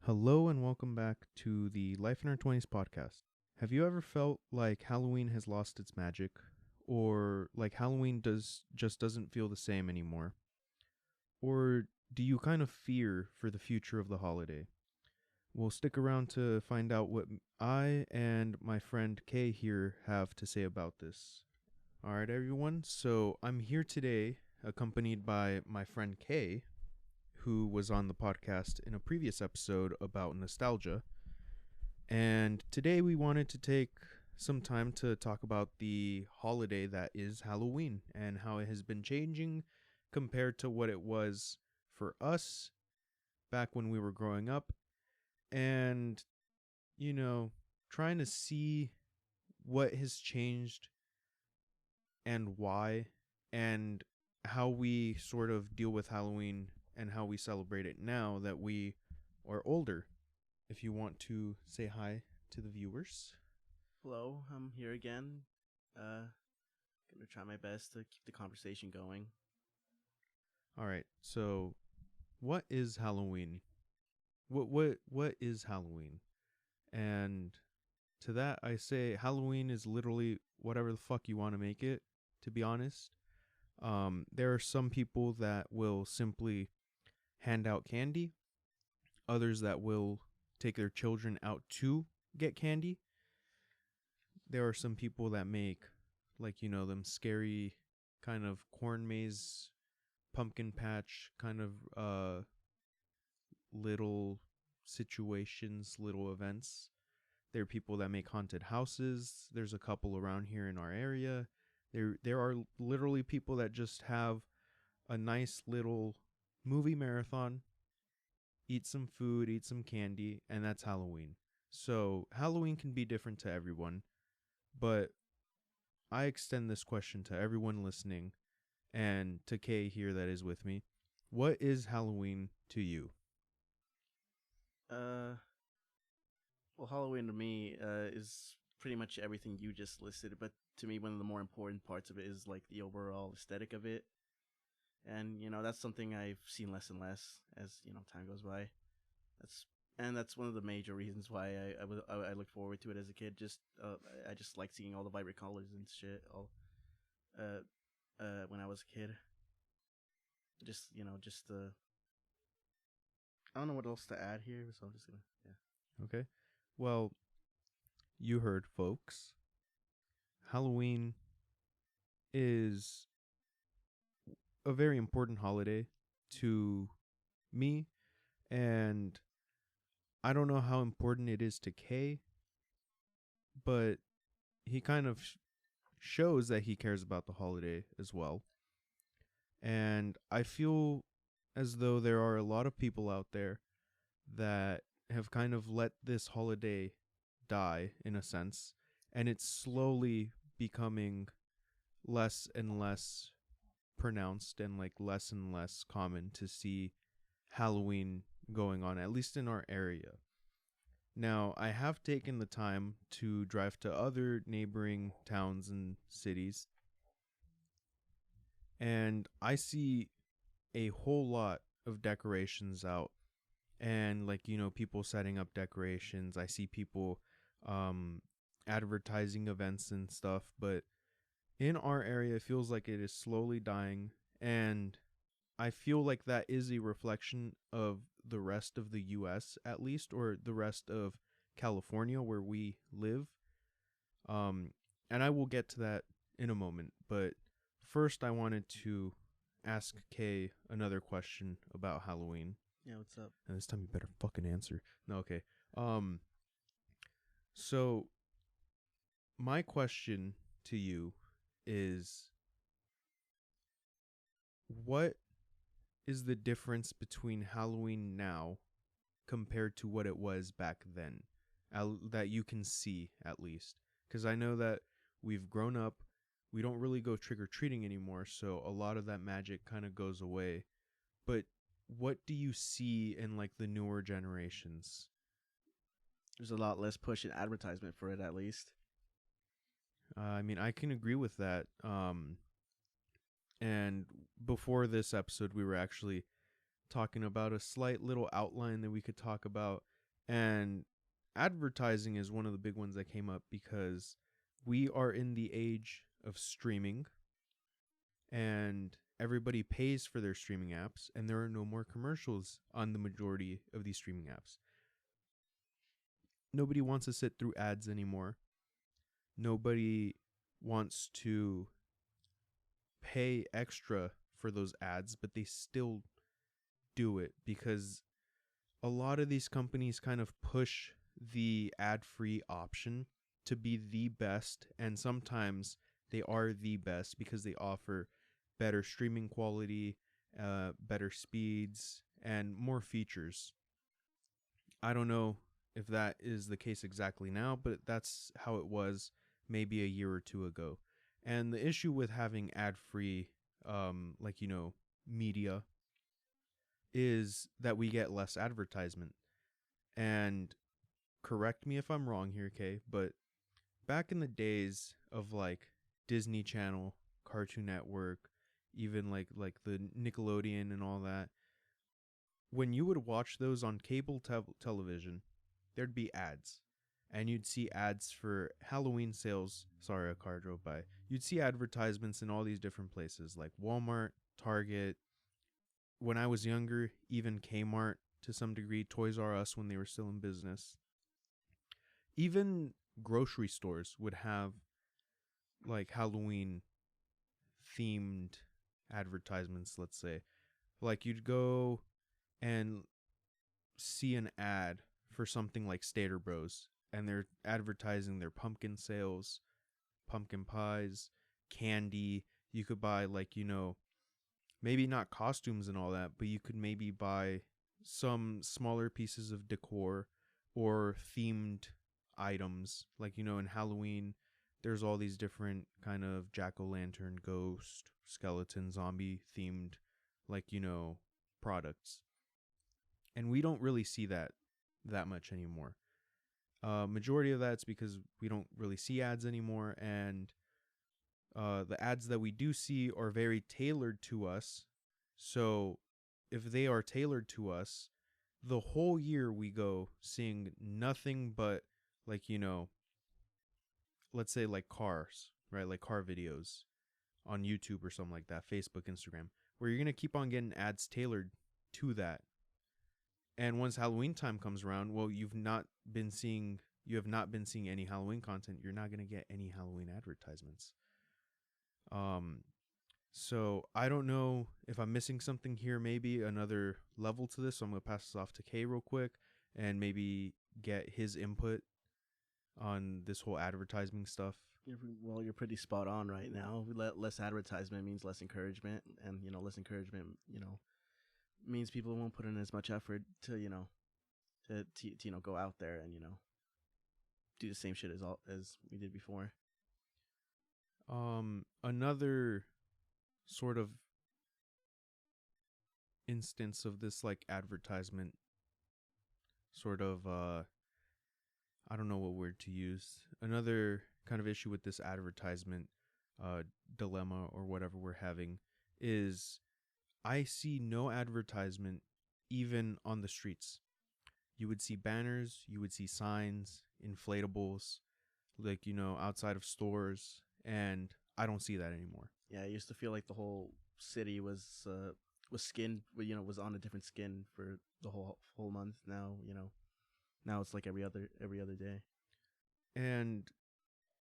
Hello and welcome back to the Life in Our 20s podcast. Have you ever felt like Halloween has lost its magic or like Halloween doesn't feel the same anymore? Or do you kind of fear for the future of the holiday? We'll stick around to find out what I and my friend Kay here have to say about this. All right, everyone. So I'm here today accompanied by my friend Kay, who was on the podcast in a previous episode about nostalgia. And today we wanted to take some time to talk about the holiday that is Halloween and how it has been changing compared to what it was for us back when we were growing up. And, you know, trying to see what has changed and why, and how we sort of deal with Halloween and how we celebrate it now that we are older. If you want to say hi to the viewers. Hello, I'm here again. Gonna try my best to keep the conversation going. All right. So, what is Halloween? What is Halloween? And to that I say Halloween is literally whatever the fuck you want to make it, to be honest. There are some people that will simply hand out candy, others that will take their children out to get candy. There are some people that make, like, them scary kind of corn maze, pumpkin patch kind of little situations, little events. There are people that make haunted houses. There's a couple around here in our area. There are literally people that just have a nice little movie marathon, eat some food, eat some candy, and that's Halloween. So Halloween can be different to everyone, but I extend this question to everyone listening and to Kay here that is with me. What is Halloween to you? Uh, well, Halloween to me is pretty much everything you just listed, but to me, one of the more important parts of it is like the overall aesthetic of it, and that's something I've seen less and less as time goes by. That's that's one of the major reasons why I looked forward to it as a kid. Just I just like seeing all the vibrant colors and shit. All uh when I was a kid, just the I don't know what else to add here, so I'm just gonna yeah. Okay. Well, you heard, folks. Halloween is a very important holiday to me, and I don't know how important it is to Kay, but he kind of shows that he cares about the holiday as well. And I feel as though there are a lot of people out there that have kind of let this holiday die in a sense, and it's slowly becoming less and less pronounced and like less and less common to see Halloween going on, at least in our area. Now, I have taken the time to drive to other neighboring towns and cities, and I see a whole lot of decorations out, and like, people setting up decorations. I see people um advertising events and stuff, but in our area it feels like it is slowly dying, and I feel like that is a reflection of the rest of the US, at least, or the rest of California where we live. Um and I will get to that in a moment, but first I wanted to ask Kay another question about Halloween. Yeah, what's up? And this time you better fucking answer. No, okay. Um so my question to you is, what is the difference between Halloween now compared to what it was back then? That you can see, at least. Because I know that we've grown up. We don't really go trick or treating anymore, so a lot of that magic kind of goes away. But what do you see in like the newer generations? There's a lot less push and advertisement for it, at least. I mean, I can agree with that. And before this episode, we were actually talking about a slight little outline that we could talk about. And advertising is one of the big ones that came up because we are in the age of streaming and everybody pays for their streaming apps, and there are no more commercials on the majority of these streaming apps. Nobody wants to sit through ads anymore. Nobody wants to pay extra for those ads, but they still do it because a lot of these companies kind of push the ad free option to be the best, and sometimes they are the best because they offer better streaming quality, better speeds, and more features. I don't know if that is the case exactly now, but that's how it was maybe a year or two ago. And the issue with having ad free, media is that we get less advertisement. And correct me if I'm wrong here, Kay, but back in the days of like Disney Channel, Cartoon Network, even like the Nickelodeon and all that, when you would watch those on cable television, there'd be ads. And you'd see ads for Halloween sales. Sorry, a car drove by. You'd see advertisements in all these different places like Walmart, Target. When I was younger, even Kmart to some degree, Toys R Us when they were still in business. Even grocery stores would have like Halloween themed advertisements, let's say. Like you'd go and see an ad for something like Stater Bros, and they're advertising their pumpkin sales, pumpkin pies, candy. You could buy maybe not costumes and all that, but you could maybe buy some smaller pieces of decor or themed items. Like, in Halloween, there's all these different kind of jack-o'-lantern, ghost, skeleton, zombie themed, products. And we don't really see that much anymore. Majority of that's because we don't really see ads anymore, and the ads that we do see are very tailored to us. So if they are tailored to us, the whole year we go seeing nothing but let's say like cars, right? Like car videos on YouTube or something like that, Facebook, Instagram, where you're going to keep on getting ads tailored to that. And once Halloween time comes around, well, you have not been seeing any Halloween content. You're not going to get any Halloween advertisements. Um, so I don't know if I'm missing something here, maybe another level to this. So I'm going to pass this off to Kay real quick and maybe get his input on this whole advertising stuff. You're pretty spot on right now. Less advertisement means less encouragement, and less encouragement, means people won't put in as much effort to go out there and do the same shit as we did before. Another sort of instance of this like advertisement sort of I don't know what word to use. Another kind of issue with this advertisement dilemma or whatever we're having is I see no advertisement even on the streets. You would see banners, you would see signs, inflatables, outside of stores, and I don't see that anymore. Yeah, I used to feel like the whole city was skinned, was on a different skin for the whole month. Now it's like every other day. And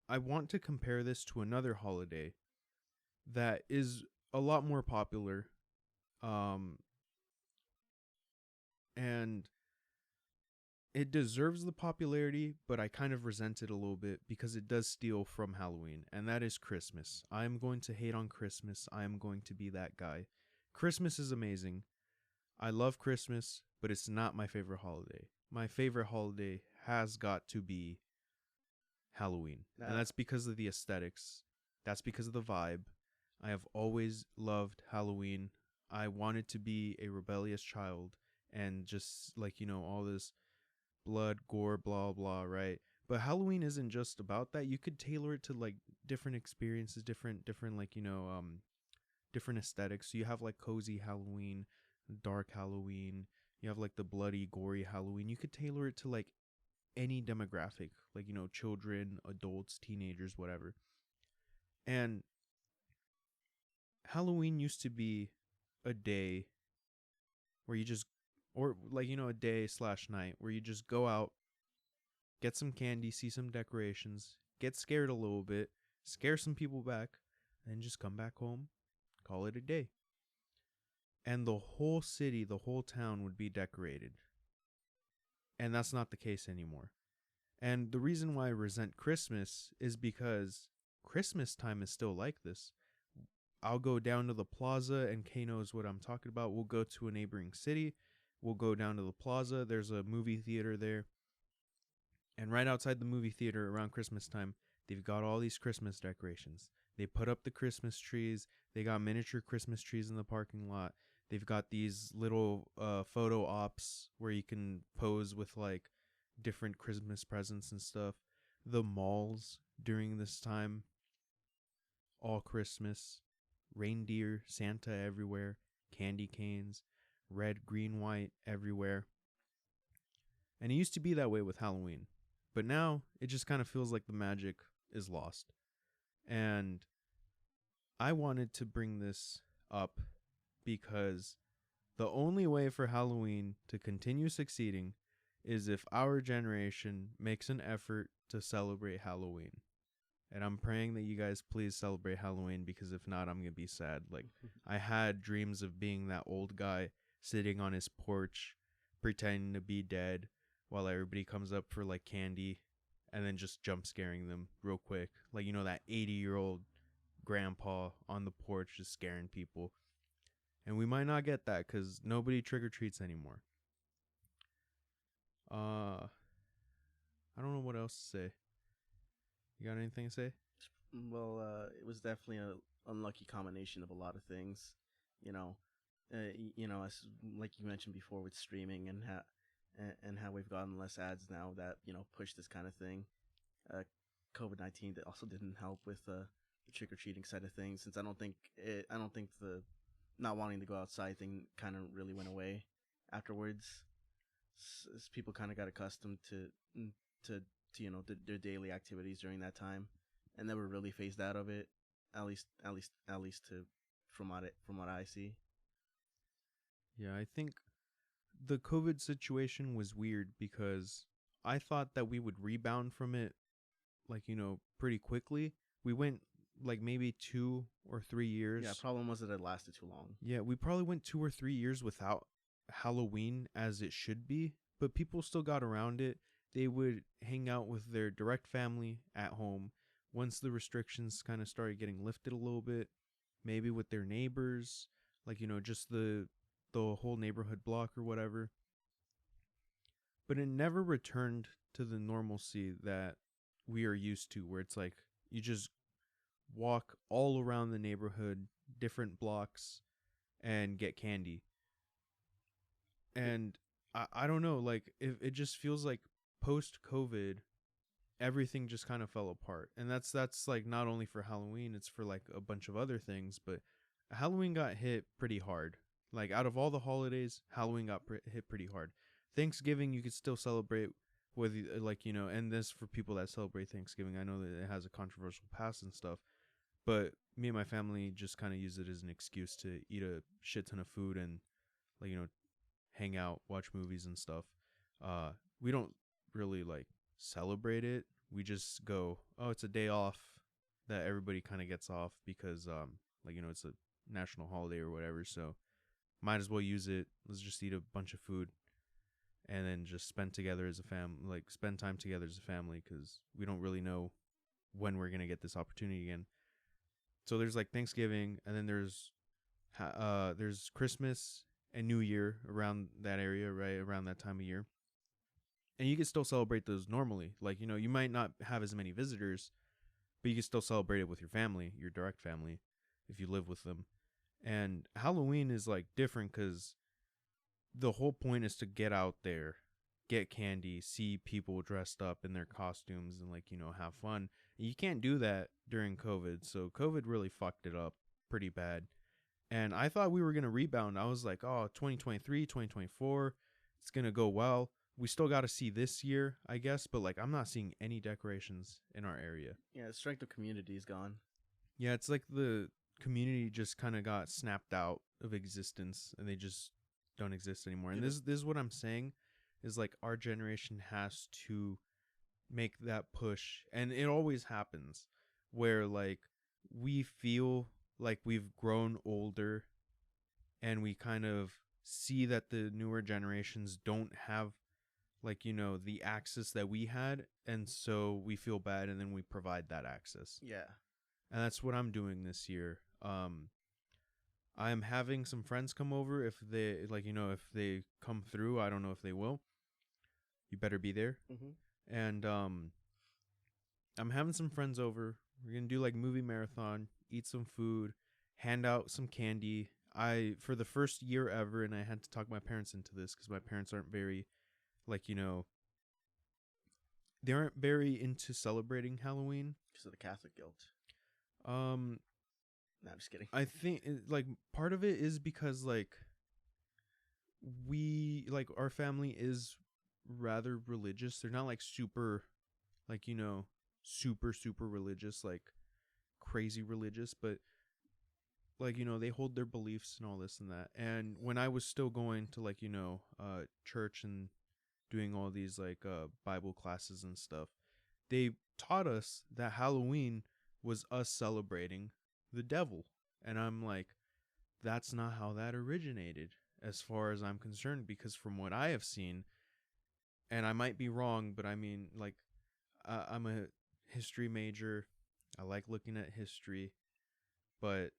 I want to compare this to another holiday that is a lot more popular, and it deserves the popularity, but I kind of resent it a little bit because it does steal from Halloween, and that is Christmas. I'm going to hate on Christmas. I am going to be that guy. Christmas is amazing. I love Christmas, but it's not my favorite holiday. My favorite holiday has got to be Halloween. And that's because of the aesthetics. That's because of the vibe. I have always loved Halloween. I wanted to be a rebellious child and just all this blood, gore, blah, blah, right? But Halloween isn't just about that. You could tailor it to different experiences, different different aesthetics. So you have cozy Halloween, dark Halloween. You have like the bloody, gory Halloween. You could tailor it to like any demographic, like, you know, children, adults, teenagers, whatever. And Halloween used to be a day where you just, or like, you know, a day slash night where you just go out, get some candy, see some decorations, get scared a little bit, scare some people back, and just come back home, call it a day. And the whole city, the whole town would be decorated. And that's not the case anymore. And the reason why I resent Christmas is because Christmas time is still like this. I'll go down to the plaza, and Kay knows what I'm talking about. We'll go to a neighboring city. We'll go down to the plaza. There's a movie theater there. And right outside the movie theater around Christmas time, they've got all these Christmas decorations. They put up the Christmas trees. They got miniature Christmas trees in the parking lot. They've got these little photo ops where you can pose with like different Christmas presents and stuff. The malls during this time, all Christmas. Reindeer, Santa everywhere, candy canes, red, green, white everywhere. And it used to be that way with Halloween. But now it just kind of feels like the magic is lost. And I wanted to bring this up because the only way for Halloween to continue succeeding is if our generation makes an effort to celebrate Halloween. And I'm praying that you guys please celebrate Halloween, because if not, I'm going to be sad. Like, I had dreams of being that old guy sitting on his porch pretending to be dead while everybody comes up for like candy and then just jump scaring them real quick. Like, you know, that 80-year-old grandpa on the porch just scaring people. And we might not get that because nobody trick-or-treats anymore. I don't know what else to say. You got anything to say? Well, it was definitely a unlucky combination of a lot of things. You know, as like you mentioned before with streaming and how we've gotten less ads now that push this kind of thing. COVID-19 that also didn't help with the trick or treating side of things, since I don't think the not wanting to go outside thing kind of really went away afterwards. As people kind of got accustomed to their daily activities during that time, and never really phased out of it. At least to from what I see. Yeah, I think the COVID situation was weird because I thought that we would rebound from it, like, you know, pretty quickly. We went like maybe 2 or 3 years. Yeah, problem was that it lasted too long. Yeah, we probably went 2 or 3 years without Halloween as it should be, but people still got around it. They would hang out with their direct family at home once the restrictions kind of started getting lifted a little bit, maybe with their neighbors, like, you know, just the whole neighborhood block or whatever. But it never returned to the normalcy that we are used to, where it's like you just walk all around the neighborhood, different blocks, and get candy. And I don't know, like, it just feels like post COVID, everything just kind of fell apart. And that's like not only for Halloween, it's for like a bunch of other things. But Halloween got hit pretty hard. Like, out of all the holidays, Halloween got hit pretty hard. Thanksgiving, you could still celebrate with, like, you know, and this for people that celebrate Thanksgiving. I know that it has a controversial past and stuff, but me and my family just kind of use it as an excuse to eat a shit ton of food and, like, you know, hang out, watch movies and stuff. We don't really like celebrate it. We just go, oh, it's a day off that everybody kind of gets off because like, you know, it's a national holiday or whatever, so might as well use it. Let's just eat a bunch of food and then just spend together as a like spend time together as a family, because we don't really know when we're gonna get this opportunity again. So there's like Thanksgiving, and then there's Christmas and New Year around that area, right around that time of year. And you can still celebrate those normally. Like, you know, you might not have as many visitors, but you can still celebrate it with your family, your direct family, if you live with them. And Halloween is like different because the whole point is to get out there, get candy, see people dressed up in their costumes, and, like, you know, have fun. And you can't do that during COVID. So COVID really fucked it up pretty bad. And I thought we were going to rebound. I was like, oh, 2023, 2024, it's going to go well. We still got to see this year, I guess, but like I'm not seeing any decorations in our area. Yeah, the strength of community is gone. Yeah, it's like the community just kind of got snapped out of existence and they just don't exist anymore. And Dude, this is what I'm saying is like our generation has to make that push, and it always happens where like we feel like we've grown older and we kind of see that the newer generations don't have like the access that we had, and so we feel bad and then we provide that access. yeah. And that's what I'm doing this year. I'm having some friends come over. If they if they come through, I don't know if they will. You better be there. Mm-hmm. And I'm having some friends over. We're gonna do like movie marathon, eat some food, hand out some candy. I for the first year ever, and I had to talk my parents into this because my parents aren't very like they aren't very into celebrating Halloween. Because of the Catholic guilt. Um, No, I'm just kidding. I think like part of it is because like we like our family is rather religious. They're not like super like super religious, like crazy religious, but like they hold their beliefs and all this and that. And when I was still going to like church and doing all these like Bible classes and stuff, they taught us that Halloween was us celebrating the devil. And I'm like, that's not how that originated as far as I'm concerned, because from what I have seen, and I might be wrong, but I mean like I'm a history major. I like looking at history, but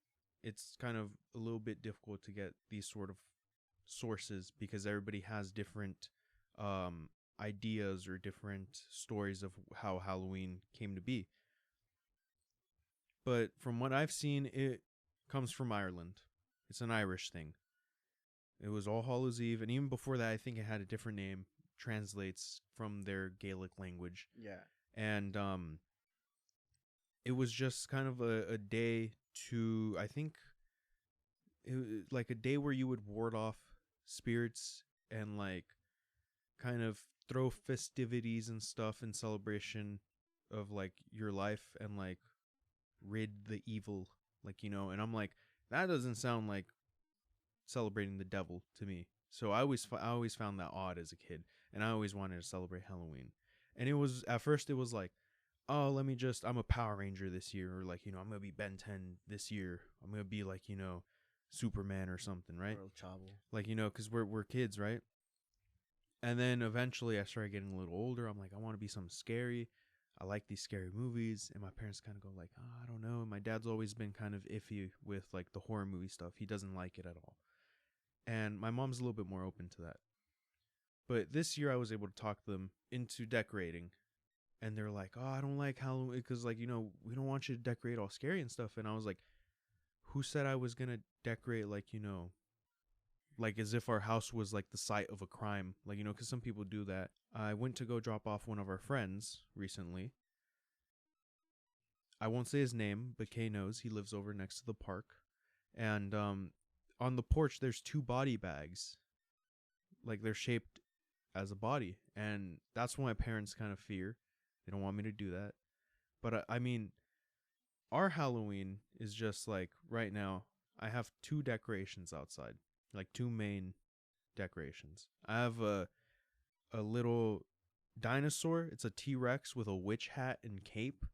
it's kind of a little bit difficult to get these sort of sources because everybody has different ideas or different stories of how Halloween came to be. But from what I've seen, it comes from Ireland. It's an Irish thing. It was All Hallows Eve, and even before that, I think it had a different name. Translates from their Gaelic language, Yeah. and it was just kind of a day to, I think, like a day where you would ward off spirits and like kind of throw festivities and stuff in celebration of like your life and like rid the evil, like and I'm like, that doesn't sound like celebrating the devil to me. So I always found that odd as a kid, and I always wanted to celebrate Halloween. And it was at first it was like, oh, I'm a Power Ranger this year, or like I'm gonna be Ben 10 this year. I'm gonna be like Superman or something, right? Or Chavo. Like because we're kids, right? And then eventually I started getting a little older. I'm like, I want to be something scary. I like these scary movies, and my parents kind of go like, oh, I don't know. My dad's always been kind of iffy with like the horror movie stuff. He doesn't like it at all. And my mom's a little bit more open to that. But this year I was able to talk them into decorating. And they're like, oh, I don't like Halloween because, like, we don't want you to decorate all scary and stuff. And I was like, who said I was going to decorate, like, like as if our house was like the site of a crime? Like, because some people do that. I went to go drop off one of our friends recently. I won't say his name, but Kay knows. He lives over next to the park. And on the porch, there's 2 body bags. Like, they're shaped as a body. And that's what my parents kind of fear. They don't want me to do that. But I mean, our Halloween is just like right now, I have 2 decorations outside, like 2 main decorations. I have a little dinosaur. It's a T-Rex with a witch hat and cape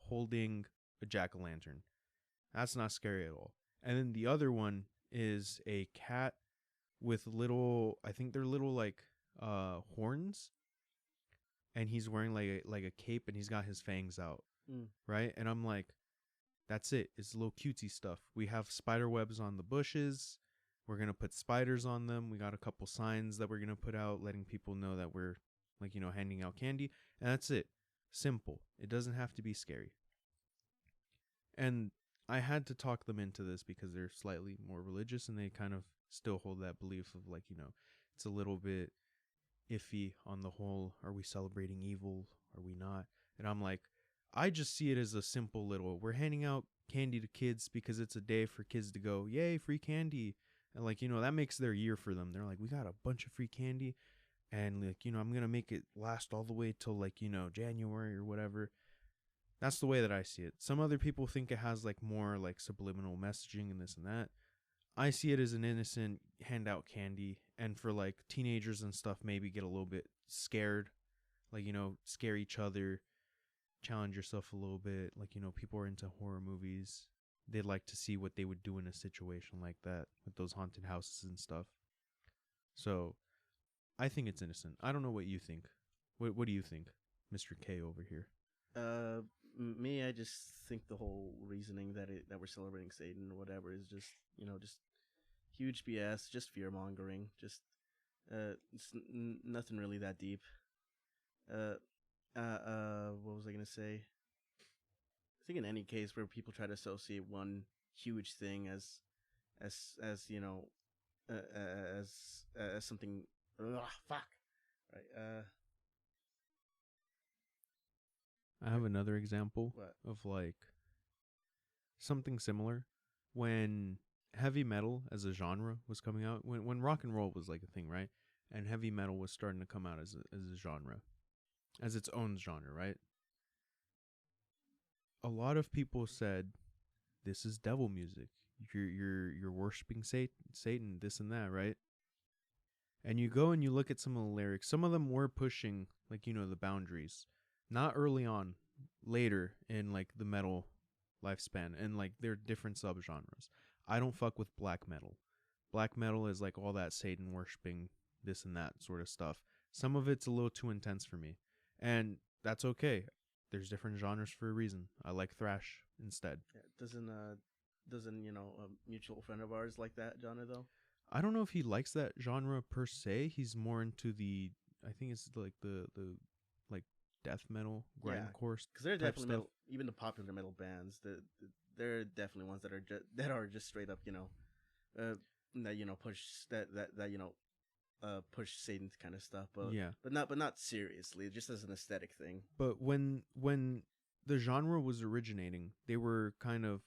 holding a jack-o'-lantern. That's not scary at all. And then the other one is a cat with little, I think they're little like horns, and he's wearing like a cape, and he's got his fangs out, right? And I'm like, that's it. It's little cutesy stuff. We have spider webs on the bushes. We're gonna put spiders on them. We got a couple signs that we're gonna put out, letting people know that we're like handing out candy, and that's it. Simple. It doesn't have to be scary. And I had to talk them into this because they're slightly more religious, and they kind of still hold that belief of like it's a little bit iffy on the whole. Are we celebrating evil? Are we not? And I'm like, I just see it as a simple little, we're handing out candy to kids because it's a day for kids to go, yay, free candy. And like, that makes their year for them. They're like, we got a bunch of free candy, and like, I'm going to make it last all the way till like, January or whatever. That's the way that I see it. Some other people think it has like more like subliminal messaging and this and that. I see it as an innocent handout candy, and for like teenagers and stuff, maybe get a little bit scared, like, scare each other, challenge yourself a little bit. Like, people are into horror movies. They'd like to see what they would do in a situation like that with those haunted houses and stuff. So I think it's innocent. I don't know what you think. What do you think, Mr. K over here? Me, I just think the whole reasoning that we're celebrating Satan or whatever is just just huge BS, just fear mongering, just it's nothing really that deep. Uh, what was I gonna say? I think in any case where people try to associate one huge thing as as something, fuck, right? I have another example What? of like something similar. When heavy metal as a genre was coming out, when rock and roll was like a thing, right? And heavy metal was starting to come out as a genre, as its own genre, right? A lot of people said this is devil music. You're worshiping Satan, this and that, right? And you go and you look at some of the lyrics. Some of them were pushing like the boundaries. Not early on, later in like the metal lifespan, and like there are different subgenres. I don't fuck with black metal. Black metal is like all that Satan worshiping, this and that sort of stuff. Some of it's a little too intense for me, and that's okay. There's different genres for a reason. I like thrash instead. Yeah, doesn't a mutual friend of ours like that genre though? I don't know if he likes that genre per se. He's more into the, I think it's like the like death metal, grindcore, because they're type definitely stuff. metal, even the popular metal bands. They're definitely ones that are just straight up that push that push Satan kind of stuff, Yeah. but not seriously, just as an aesthetic thing. But when the genre was originating, they were kind of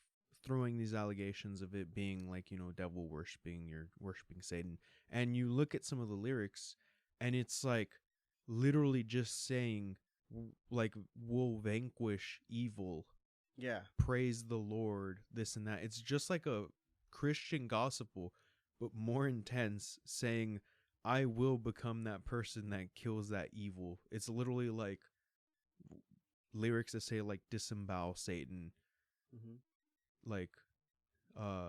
throwing these allegations of it being like, devil worshiping, you're worshiping Satan. And you look at some of the lyrics, and it's like literally just saying like, we'll vanquish evil, Yeah, praise the Lord, this and that. It's just like a Christian gospel, but more intense, saying, I will become that person that kills that evil. It's literally like lyrics that say like disembowel Satan, mm-hmm. like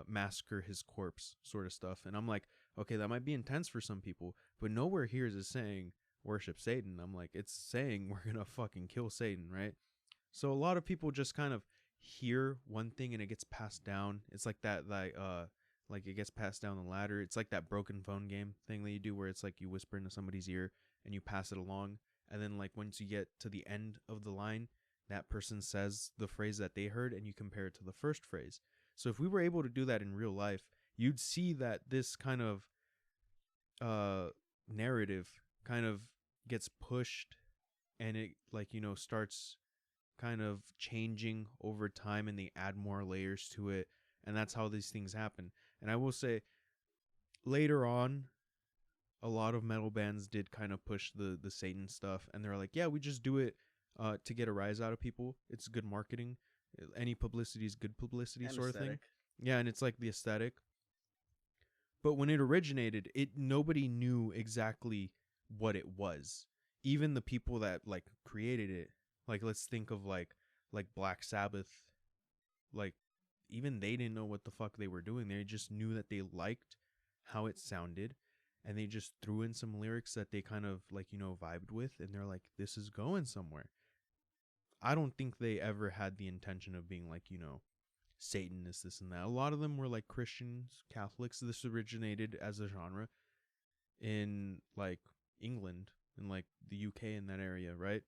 massacre his corpse sort of stuff. And I'm like, okay, that might be intense for some people, but nowhere here is it saying worship Satan. I'm like, it's saying we're gonna fucking kill Satan, right? So a lot of people just kind of hear one thing and it gets passed down. It's like that like it gets passed down the ladder. It's like that broken phone game thing that you do where it's like you whisper into somebody's ear and you pass it along, and then like once you get to the end of the line, that person says the phrase that they heard and you compare it to the first phrase. So if we were able to do that in real life, you'd see that this kind of narrative kind of gets pushed, and it like starts kind of changing over time, and they add more layers to it, and that's how these things happen. And I will say later on, a lot of metal bands did kind of push the Satan stuff, and they're like, yeah, we just do it to get a rise out of people. It's good marketing. Any publicity is good publicity, And sort aesthetic. of thing. Yeah, and it's like the aesthetic. But when it originated, nobody knew exactly what it was. Even the people that like created it, like let's think of like Black Sabbath, like even they didn't know what the fuck they were doing. They just knew that they liked how it sounded, and they just threw in some lyrics that they kind of like vibed with, and they're like, this is going somewhere. I don't think they ever had the intention of being like Satanists, this and that. A lot of them were like Christians, Catholics. This originated as a genre in like England and like the UK, in that area, right?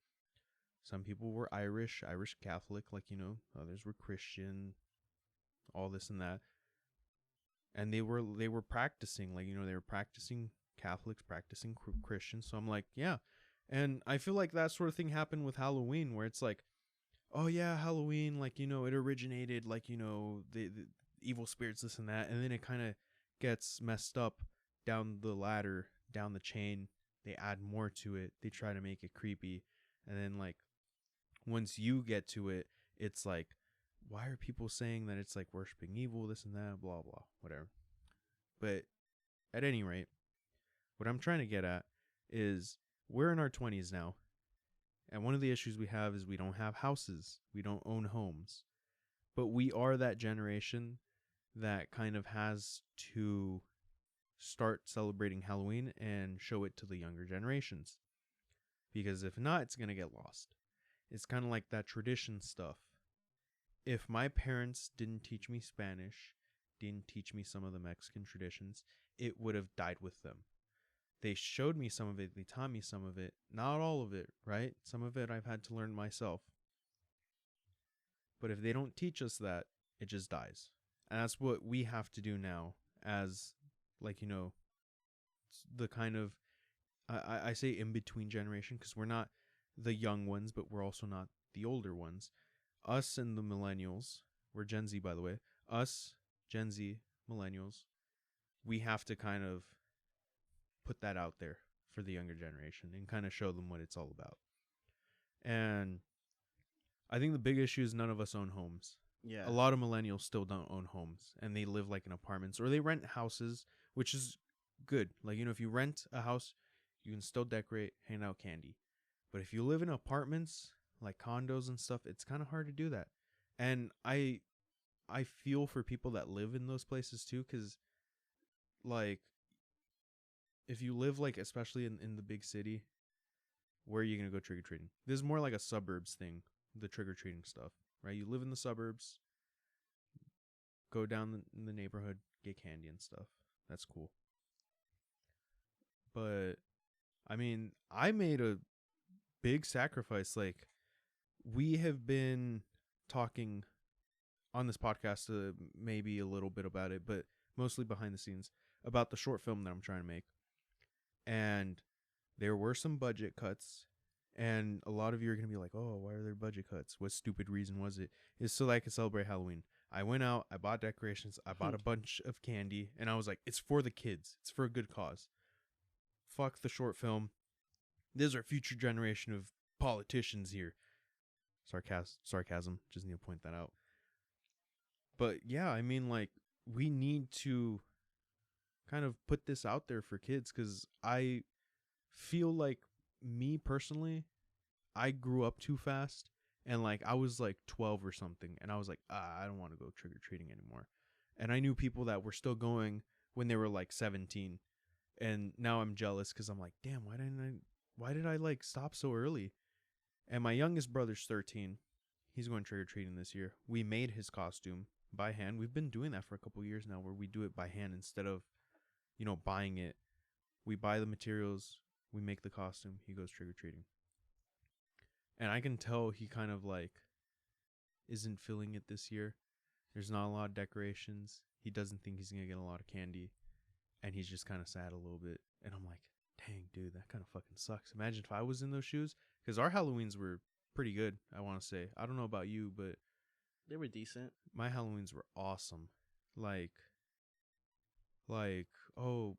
Some people were Irish Catholic, like others were Christian, all this and that. And they were practicing, like they were practicing Catholics, practicing Christians. So I'm like, yeah. And I feel like that sort of thing happened with Halloween, where it's like oh yeah, Halloween, like, it originated, like, the evil spirits, this and that. And then it kind of gets messed up down the ladder, down the chain. They add more to it. They try to make it creepy. And then, like, once you get to it, it's like, why are people saying that it's like worshiping evil, this and that, blah, blah, whatever. But at any rate, what I'm trying to get at is we're in our 20s now. And one of the issues we have is we don't have houses, we don't own homes. But we are that generation that kind of has to start celebrating Halloween and show it to the younger generations. Because if not, it's going to get lost. It's kind of like that tradition stuff. If my parents didn't teach me Spanish, didn't teach me some of the Mexican traditions, it would have died with them. They showed me some of it, they taught me some of it, not all of it, right? Some of it I've had to learn myself. But if they don't teach us that, it just dies. And that's what we have to do now as, like, the kind of, I say in between generation, because we're not the young ones, but we're also not the older ones. Us and the millennials, we're Gen Z, by the way, us, Gen Z, millennials, we have to kind of put that out there for the younger generation and kind of show them what it's all about. And I think the big issue is none of us own homes. Yeah. A lot of millennials still don't own homes, and they live like in apartments or they rent houses, which is good. Like, if you rent a house, you can still decorate, hand out candy. But if you live in apartments, like condos and stuff, it's kind of hard to do that. And I feel for people that live in those places too, because, like, if you live, like, especially in the big city, where are you going to go trick-or-treating? This is more like a suburbs thing, the trick-or-treating stuff, right? You live in the suburbs, go down in the neighborhood, get candy and stuff. That's cool. But, I mean, I made a big sacrifice. Like, we have been talking on this podcast maybe a little bit about it, but mostly behind the scenes, about the short film that I'm trying to make. And there were some budget cuts. And a lot of you are going to be like, oh, why are there budget cuts? What stupid reason was it? It's so that I could celebrate Halloween. I went out, I bought decorations, I bought a bunch of candy, and I was like, it's for the kids. It's for a good cause. Fuck the short film. There's our future generation of politicians here. Sarcasm. Just need to point that out. But yeah, I mean, like, we need to kind of put this out there for kids, because I feel like, me personally, I grew up too fast, and like I was like 12 or something, and I was like, I don't want to go trick-or-treating anymore. And I knew people that were still going when they were like 17, and now I'm jealous because I'm like, damn, why did I like stop so early? And my youngest brother's 13. He's going trick-or-treating this year. We made his costume by hand. We've been doing that for a couple years now, where we do it by hand instead of, buying it. We buy the materials, we make the costume, he goes trick-or-treating. And I can tell he kind of like isn't feeling it this year. There's not a lot of decorations. He doesn't think he's going to get a lot of candy. And he's just kind of sad a little bit. And I'm like, dang, dude, that kind of fucking sucks. Imagine if I was in those shoes. Because our Halloweens were pretty good, I want to say. I don't know about you, but they were decent. My Halloweens were awesome. Like, oh,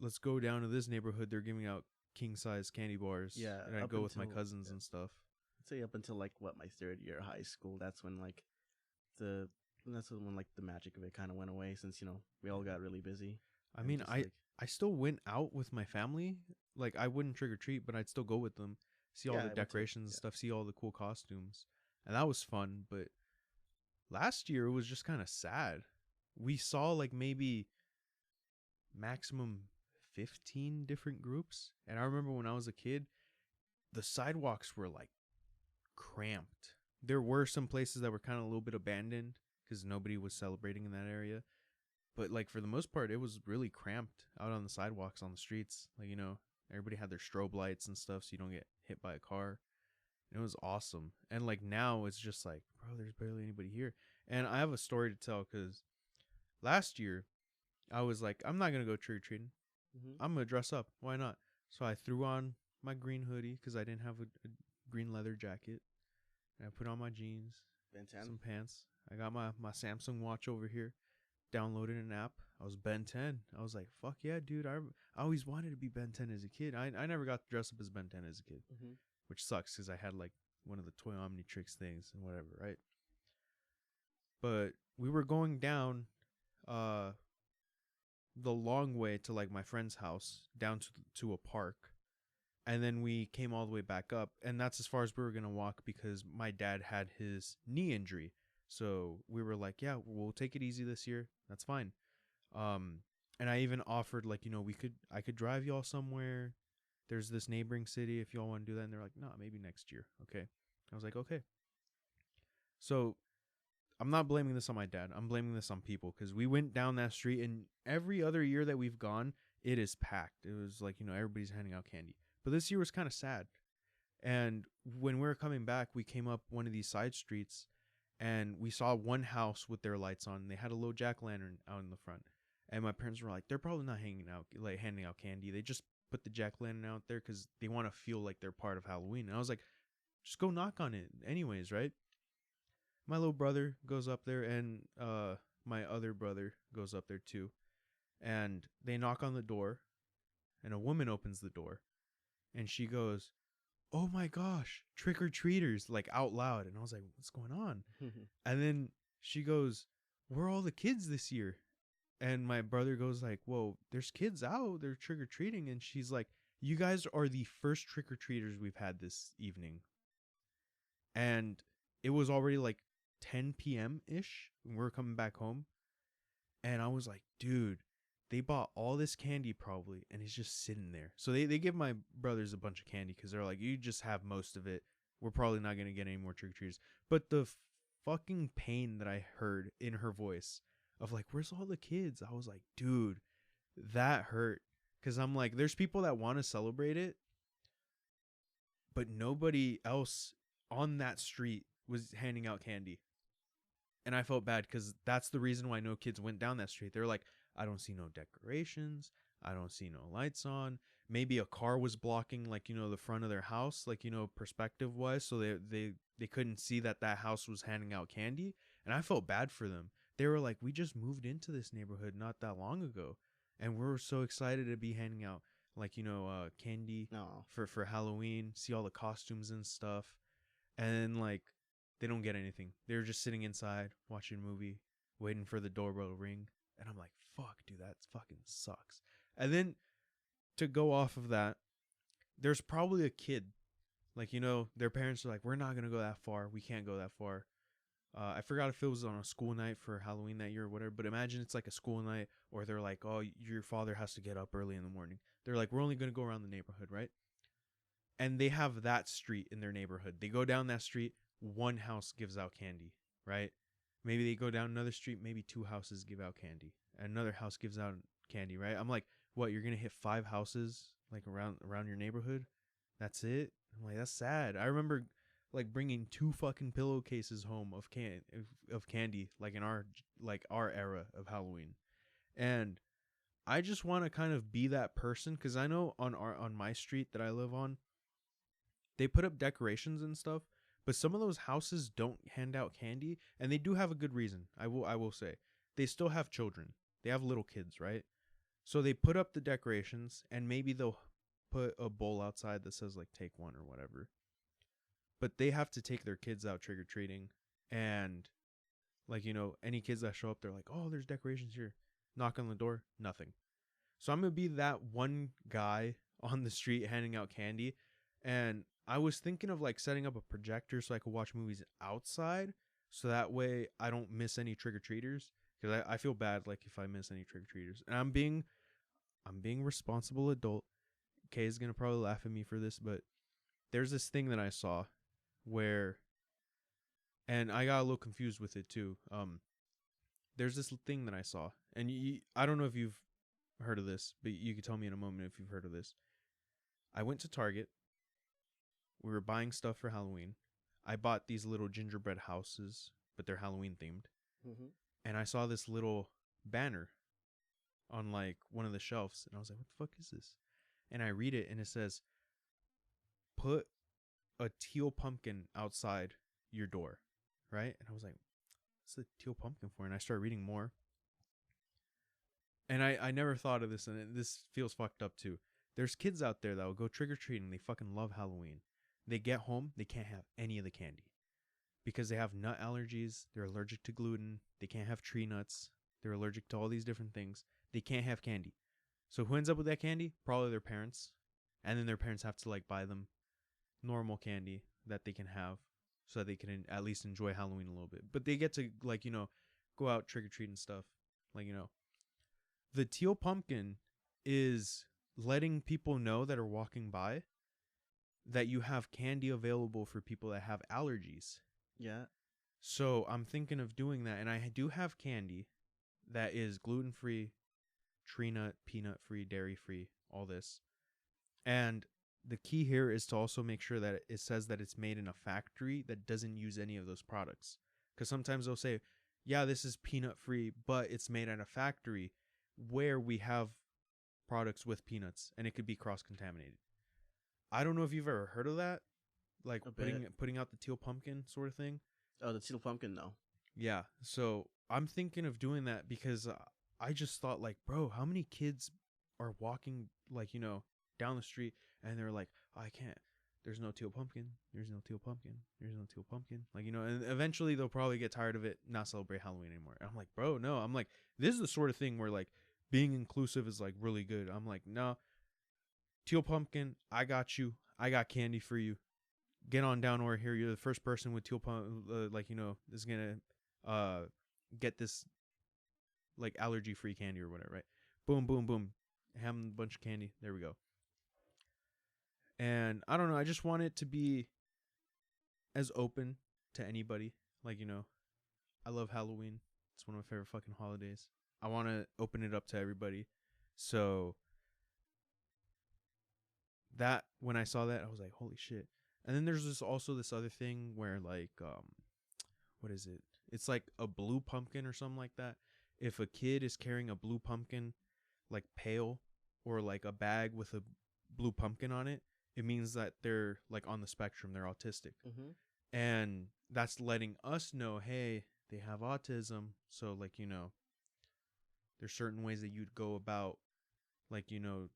let's go down to this neighborhood. They're giving out king-size candy bars. Yeah. And I'd go with my cousins and stuff. I'd say up until like my third year of high school, that's when like the magic of it kind of went away, since we all got really busy. I mean, I still went out with my family. Like, I wouldn't trick or treat, but I'd still go with them, see all the decorations and stuff, see all the cool costumes, and that was fun. But last year it was just kind of sad. We saw like maybe maximum 15 different groups, and I remember when I was a kid, the sidewalks were like cramped. There were some places that were kind of a little bit abandoned because nobody was celebrating in that area, but like for the most part it was really cramped out on the sidewalks, on the streets. Like, everybody had their strobe lights and stuff so you don't get hit by a car. It was awesome. And like now it's just like, bro, there's barely anybody here. And I have a story to tell, because last year I was like, I'm not gonna go trick-or-treating. I'm gonna dress up. Why not? So I threw on my green hoodie because I didn't have a green leather jacket. and I put on my jeans, Ben 10. some pants. I got my Samsung watch over here. Downloaded an app. I was Ben 10. I was like, fuck yeah, dude. I always wanted to be Ben 10 as a kid. I never got to dress up as Ben 10 as a kid, Mm-hmm. which sucks because I had like one of the Toy Omnitrix things and whatever, right? But we were going down uh the long way to like my friend's house down to a park, and then we came all the way back up, and that's as far as we were gonna walk because my dad had his knee injury. So we were like, yeah, we'll take it easy this year. That's fine. Um, and I even offered like, I could drive y'all somewhere. There's this neighboring city if y'all want to do that. And they're like, no, maybe next year. Okay. I was like, okay. So I'm not blaming this on my dad. I'm blaming this on people because we went down that street, and every other year that we've gone, it is packed. It was like, everybody's handing out candy. But this year was kind of sad. And when we were coming back, we came up one of these side streets, and we saw one house with their lights on. And they had a little jack-o'-lantern out in the front. And my parents were like, they're probably not handing out candy. They just put the jack-o'-lantern out there because they want to feel like they're part of Halloween. And I was like, just go knock on it anyways, right? My little brother goes up there, and my other brother goes up there too. And they knock on the door, and a woman opens the door, and she goes, oh my gosh, trick-or-treaters, like out loud. And I was like, what's going on? And then she goes, where are all the kids this year? And my brother goes like, whoa, there's kids out, they're trick-or-treating. And she's like, you guys are the first trick-or-treaters we've had this evening. And it was already like 10 p.m. ish when we were coming back home. And I was like, dude, they bought all this candy probably, and it's just sitting there. So they give my brothers a bunch of candy because they're like, you just have most of it. We're probably not going to get any more trick-or-treaters. But the fucking pain that I heard in her voice of like, where's all the kids? I was like, dude, that hurt. Because I'm like, there's people that want to celebrate it, but nobody else on that street was handing out candy. And I felt bad because that's the reason why no kids went down that street. They're like, I don't see no decorations. I don't see no lights on. Maybe a car was blocking, like, the front of their house, like, perspective wise. So they couldn't see that house was handing out candy. And I felt bad for them. They were like, we just moved into this neighborhood not that long ago. And we're so excited to be handing out, like, candy No. for Halloween, see all the costumes and stuff. And like, they don't get anything. They're just sitting inside watching a movie, waiting for the doorbell to ring. And I'm like, fuck, dude, that fucking sucks. And then to go off of that, there's probably a kid, like, their parents are like, we're not going to go that far. We can't go that far. I forgot if it was on a school night for Halloween that year or whatever, but imagine it's like a school night, or they're like, oh, your father has to get up early in the morning. They're like, we're only going to go around the neighborhood, right? And they have that street in their neighborhood. They go down that street, one house gives out candy, right? Maybe they go down another street, maybe two houses give out candy. Another house gives out candy, right? I'm like, what, you're going to hit 5 houses like around your neighborhood? That's it? I'm like, that's sad. I remember like bringing 2 fucking pillowcases home of candy like in our era of Halloween. And I just want to kind of be that person cuz I know on my street that I live on, they put up decorations and stuff, but some of those houses don't hand out candy, and they do have a good reason. I will say. They still have children. They have little kids, right? So they put up the decorations, and maybe they'll put a bowl outside that says like take one or whatever. But they have to take their kids out trick or treating, and like, any kids that show up, they're like, "Oh, there's decorations here." Knock on the door, nothing. So I'm going to be that one guy on the street handing out candy. And I was thinking of like setting up a projector so I could watch movies outside. So that way I don't miss any trick-or-treaters. Because I feel bad like if I miss any trick-or-treaters. And I'm being responsible adult. Kay is going to probably laugh at me for this. But there's this thing that I saw where, and I got a little confused with it too. There's this thing that I saw. And I don't know if you've heard of this, but you can tell me in a moment if you've heard of this. I went to Target. We were buying stuff for Halloween. I bought these little gingerbread houses, but they're Halloween themed. Mm-hmm. And I saw this little banner on like one of the shelves, and I was like, what the fuck is this? And I read it, and it says, put a teal pumpkin outside your door, right? And I was like, what's the teal pumpkin for? And I started reading more. And I never thought of this, and this feels fucked up too. There's kids out there that will go trick or treating. They fucking love Halloween. They get home, they can't have any of the candy because they have nut allergies. They're allergic to gluten. They can't have tree nuts. They're allergic to all these different things. They can't have candy. So who ends up with that candy? Probably their parents. And then their parents have to like buy them normal candy that they can have so that they can at least enjoy Halloween a little bit. But they get to like, go out trick or treat and stuff. Like, the teal pumpkin is letting people know that are walking by that you have candy available for people that have allergies. Yeah. So I'm thinking of doing that, and I do have candy that is gluten free, tree nut, peanut free, dairy free, all this. And the key here is to also make sure that it says that it's made in a factory that doesn't use any of those products. Because sometimes they'll say, yeah, this is peanut free, but it's made at a factory where we have products with peanuts, and it could be cross contaminated. I don't know if you've ever heard of that, like putting out the teal pumpkin sort of thing. Oh, the teal pumpkin, no. Yeah, so I'm thinking of doing that because I just thought, like, bro, how many kids are walking, like, down the street and they're like, oh, I can't. There's no teal pumpkin. There's no teal pumpkin. There's no teal pumpkin. Like, and eventually they'll probably get tired of it, not celebrate Halloween anymore. And I'm like, bro, no. I'm like, this is the sort of thing where, like, being inclusive is, like, really good. I'm like, no, teal pumpkin, I got you. I got candy for you. Get on down over here. You're the first person with teal pumpkin, is going to get this, like, allergy-free candy or whatever, right? Boom, boom, boom. Have a bunch of candy. There we go. And I don't know. I just want it to be as open to anybody. Like, I love Halloween. It's one of my favorite fucking holidays. I want to open it up to everybody. So that, when I saw that, I was like, holy shit. And then there's this other thing where, like, what is it? It's like a blue pumpkin or something like that. If a kid is carrying a blue pumpkin, like pail, or like a bag with a blue pumpkin on it, it means that they're like on the spectrum. They're autistic. Mm-hmm. And that's letting us know, hey, they have autism. So, like, there's certain ways that you'd go about, like,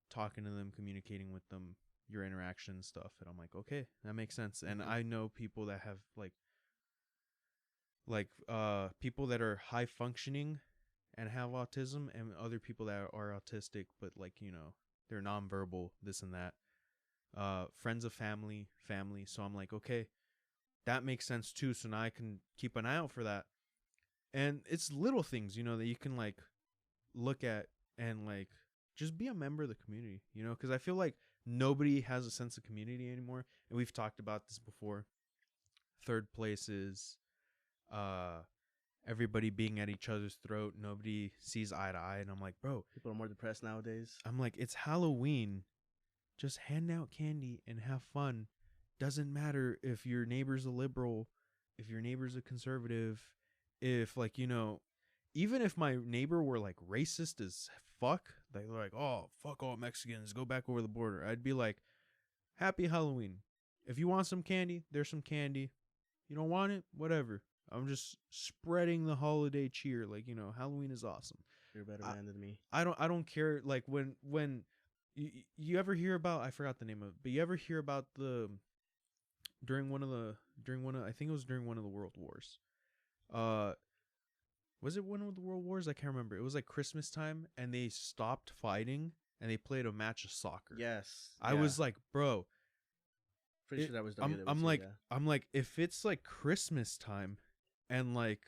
talking to them, communicating with them, your interaction stuff. And I'm like, okay, that makes sense. And I know people that have people that are high functioning and have autism, and other people that are autistic, but, like, they're nonverbal, this and that. Friends of family. So I'm like, okay, that makes sense too. So now I can keep an eye out for that. And it's little things, that you can, like, look at and, like, just be a member of the community, because I feel like nobody has a sense of community anymore. And we've talked about this before. Third place is everybody being at each other's throat. Nobody sees eye to eye. And I'm like, bro, people are more depressed nowadays. I'm like, it's Halloween. Just hand out candy and have fun. Doesn't matter if your neighbor's a liberal, if your neighbor's a conservative, if, like, even if my neighbor were, like, racist as fuck, they're like, oh, fuck all Mexicans, go back over the border, I'd be like, happy Halloween. If you want some candy, there's some candy. You don't want it, whatever. I'm just spreading the holiday cheer. Like, Halloween is awesome. You're a better man than me. I don't care. Like, when you ever hear about, I forgot the name of it, but you ever hear about during one of I think it was during one of the world wars. Was it one of the world wars? I can't remember. It was like Christmas time, and they stopped fighting and they played a match of soccer. Yes. I was like, bro, pretty sure that was WWE. I'm like, if it's like Christmas time and, like,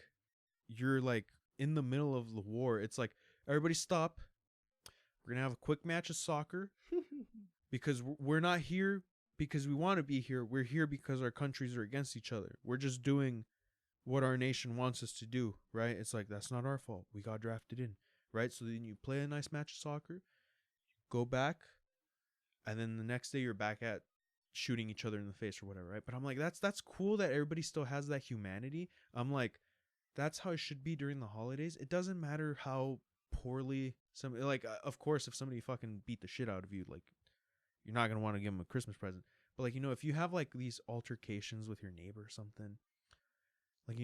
you're, like, in the middle of the war, it's like, everybody stop. We're gonna have a quick match of soccer because we're not here because we want to be here. We're here because our countries are against each other. We're just doing what our nation wants us to do, right? It's like, that's not our fault. We got drafted in, right? So then you play a nice match of soccer, go back, and then the next day you're back at shooting each other in the face or whatever, right? But I'm like, that's cool that everybody still has that humanity. I'm like, that's how it should be during the holidays. It doesn't matter how poorly somebody, like, of course, if somebody fucking beat the shit out of you, like, you're not gonna want to give them a Christmas present. But, like, if you have, like, these altercations with your neighbor or something, Like,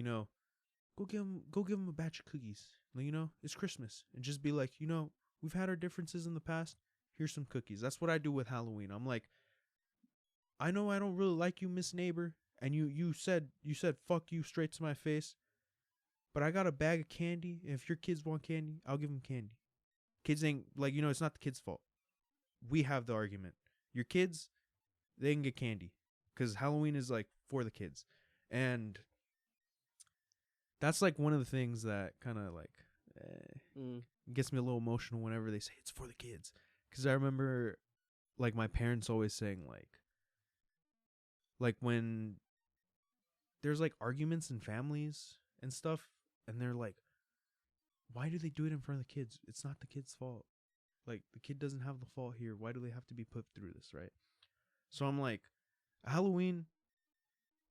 go give them a batch of cookies. Like, it's Christmas, and just be like, we've had our differences in the past. Here's some cookies. That's what I do with Halloween. I'm like, I know I don't really like you, Miss Neighbor, and you said fuck you straight to my face, but I got a bag of candy. And if your kids want candy, I'll give them candy. Kids ain't like, it's not the kids' fault. We have the argument. Your kids, they can get candy because Halloween is like for the kids, and that's like one of the things that kind of like gets me a little emotional whenever they say it's for the kids. Because I remember like my parents always saying like when there's like arguments in families and stuff, and they're like, why do they do it in front of the kids? It's not the kid's fault. Like, the kid doesn't have the fault here. Why do they have to be put through this, right? So I'm like, Halloween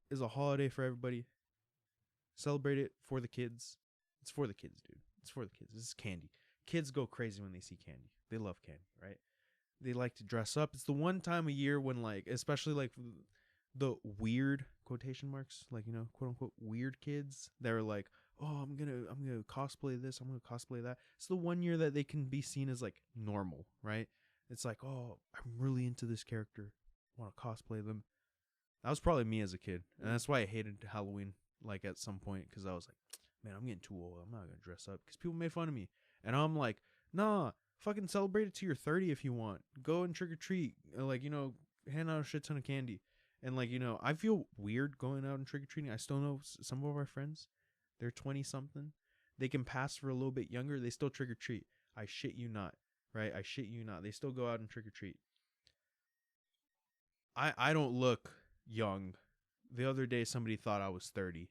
is a holiday for everybody. Celebrate it for the kids. It's for the kids, dude. It's for the kids. This is candy. Kids go crazy when they see candy. They love candy, right? They like to dress up. It's the one time a year when, like, especially like the weird quotation marks, like, quote unquote weird kids that are like, oh, I'm gonna cosplay this, I'm gonna cosplay that. It's the one year that they can be seen as like normal, right? It's like, oh, I'm really into this character, I want to cosplay them. That was probably me as a kid, and that's why I hated Halloween. Like at some point, because I was like, man, I'm getting too old. I'm not gonna dress up because people made fun of me, and I'm like, nah, fucking celebrate it till you're 30 if you want. Go and trick or treat, like hand out a shit ton of candy. And like, I feel weird going out and trick or treating. I still know some of our friends, they're 20 something. They can pass for a little bit younger. They still trick or treat. I shit you not, right? I shit you not. They still go out and trick or treat. I don't look young. The other day, somebody thought I was 30.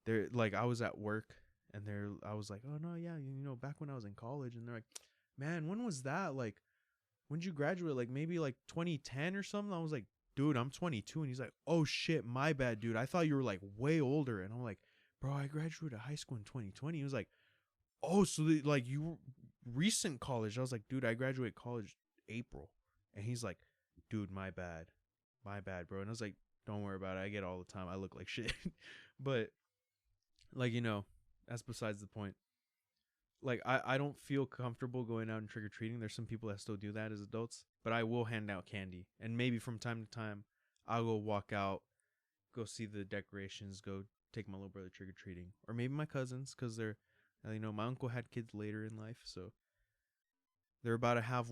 They're like, I was at work, and I was like, oh no, yeah, back when I was in college, and they're like, man, when was that? Like, when did you graduate? Like maybe like 2010 or something. I was like, dude, I'm 22. And he's like, oh shit, my bad, dude. I thought you were like way older. And I'm like, bro, I graduated high school in 2020. He was like, oh, so like you were recent college. I was like, dude, I graduated college April. And he's like, dude, my bad, bro. And I was like, don't worry about it. I get it all the time. I look like shit. But like, that's besides the point. Like, I don't feel comfortable going out and trick or treating. There's some people that still do that as adults, but I will hand out candy, and maybe from time to time, I'll go walk out, go see the decorations, go take my little brother trick or treating, or maybe my cousins, because they're, my uncle had kids later in life, so they're about to have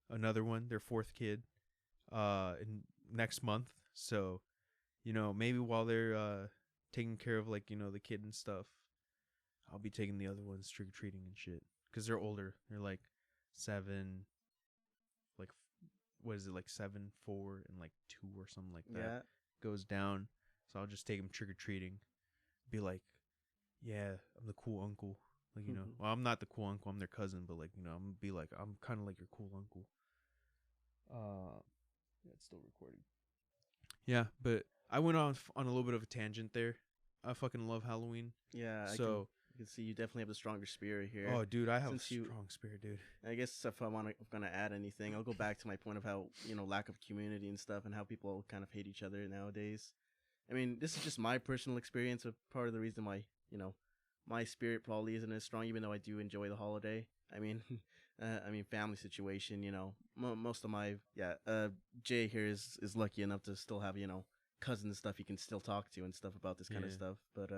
another one, their fourth kid, in next month. So, maybe while they're taking care of like the kid and stuff, I'll be taking the other ones trick or treating and shit because they're older. They're like 7, like what is it, like 7, 4, and like 2 or something like that. Yeah. Goes down. So I'll just take them trick or treating. Be like, yeah, I'm the cool uncle. Like well, I'm not the cool uncle. I'm their cousin, but like I'm gonna be like, I'm kind of like your cool uncle. Yeah, it's still recording. Yeah, but I went on a little bit of a tangent there. I fucking love Halloween. Yeah. So you can see you definitely have a stronger spirit here. oh, dude, I have a strong spirit, dude. I guess if I'm gonna add anything, I'll go back to my point of how lack of community and stuff, and how people kind of hate each other nowadays. I mean, this is just my personal experience of part of the reason why my spirit probably isn't as strong, even though I do enjoy the holiday. I mean, family situation. Most of my Jay here is lucky enough to still have cousins and stuff he can still talk to and stuff about this kind of stuff. But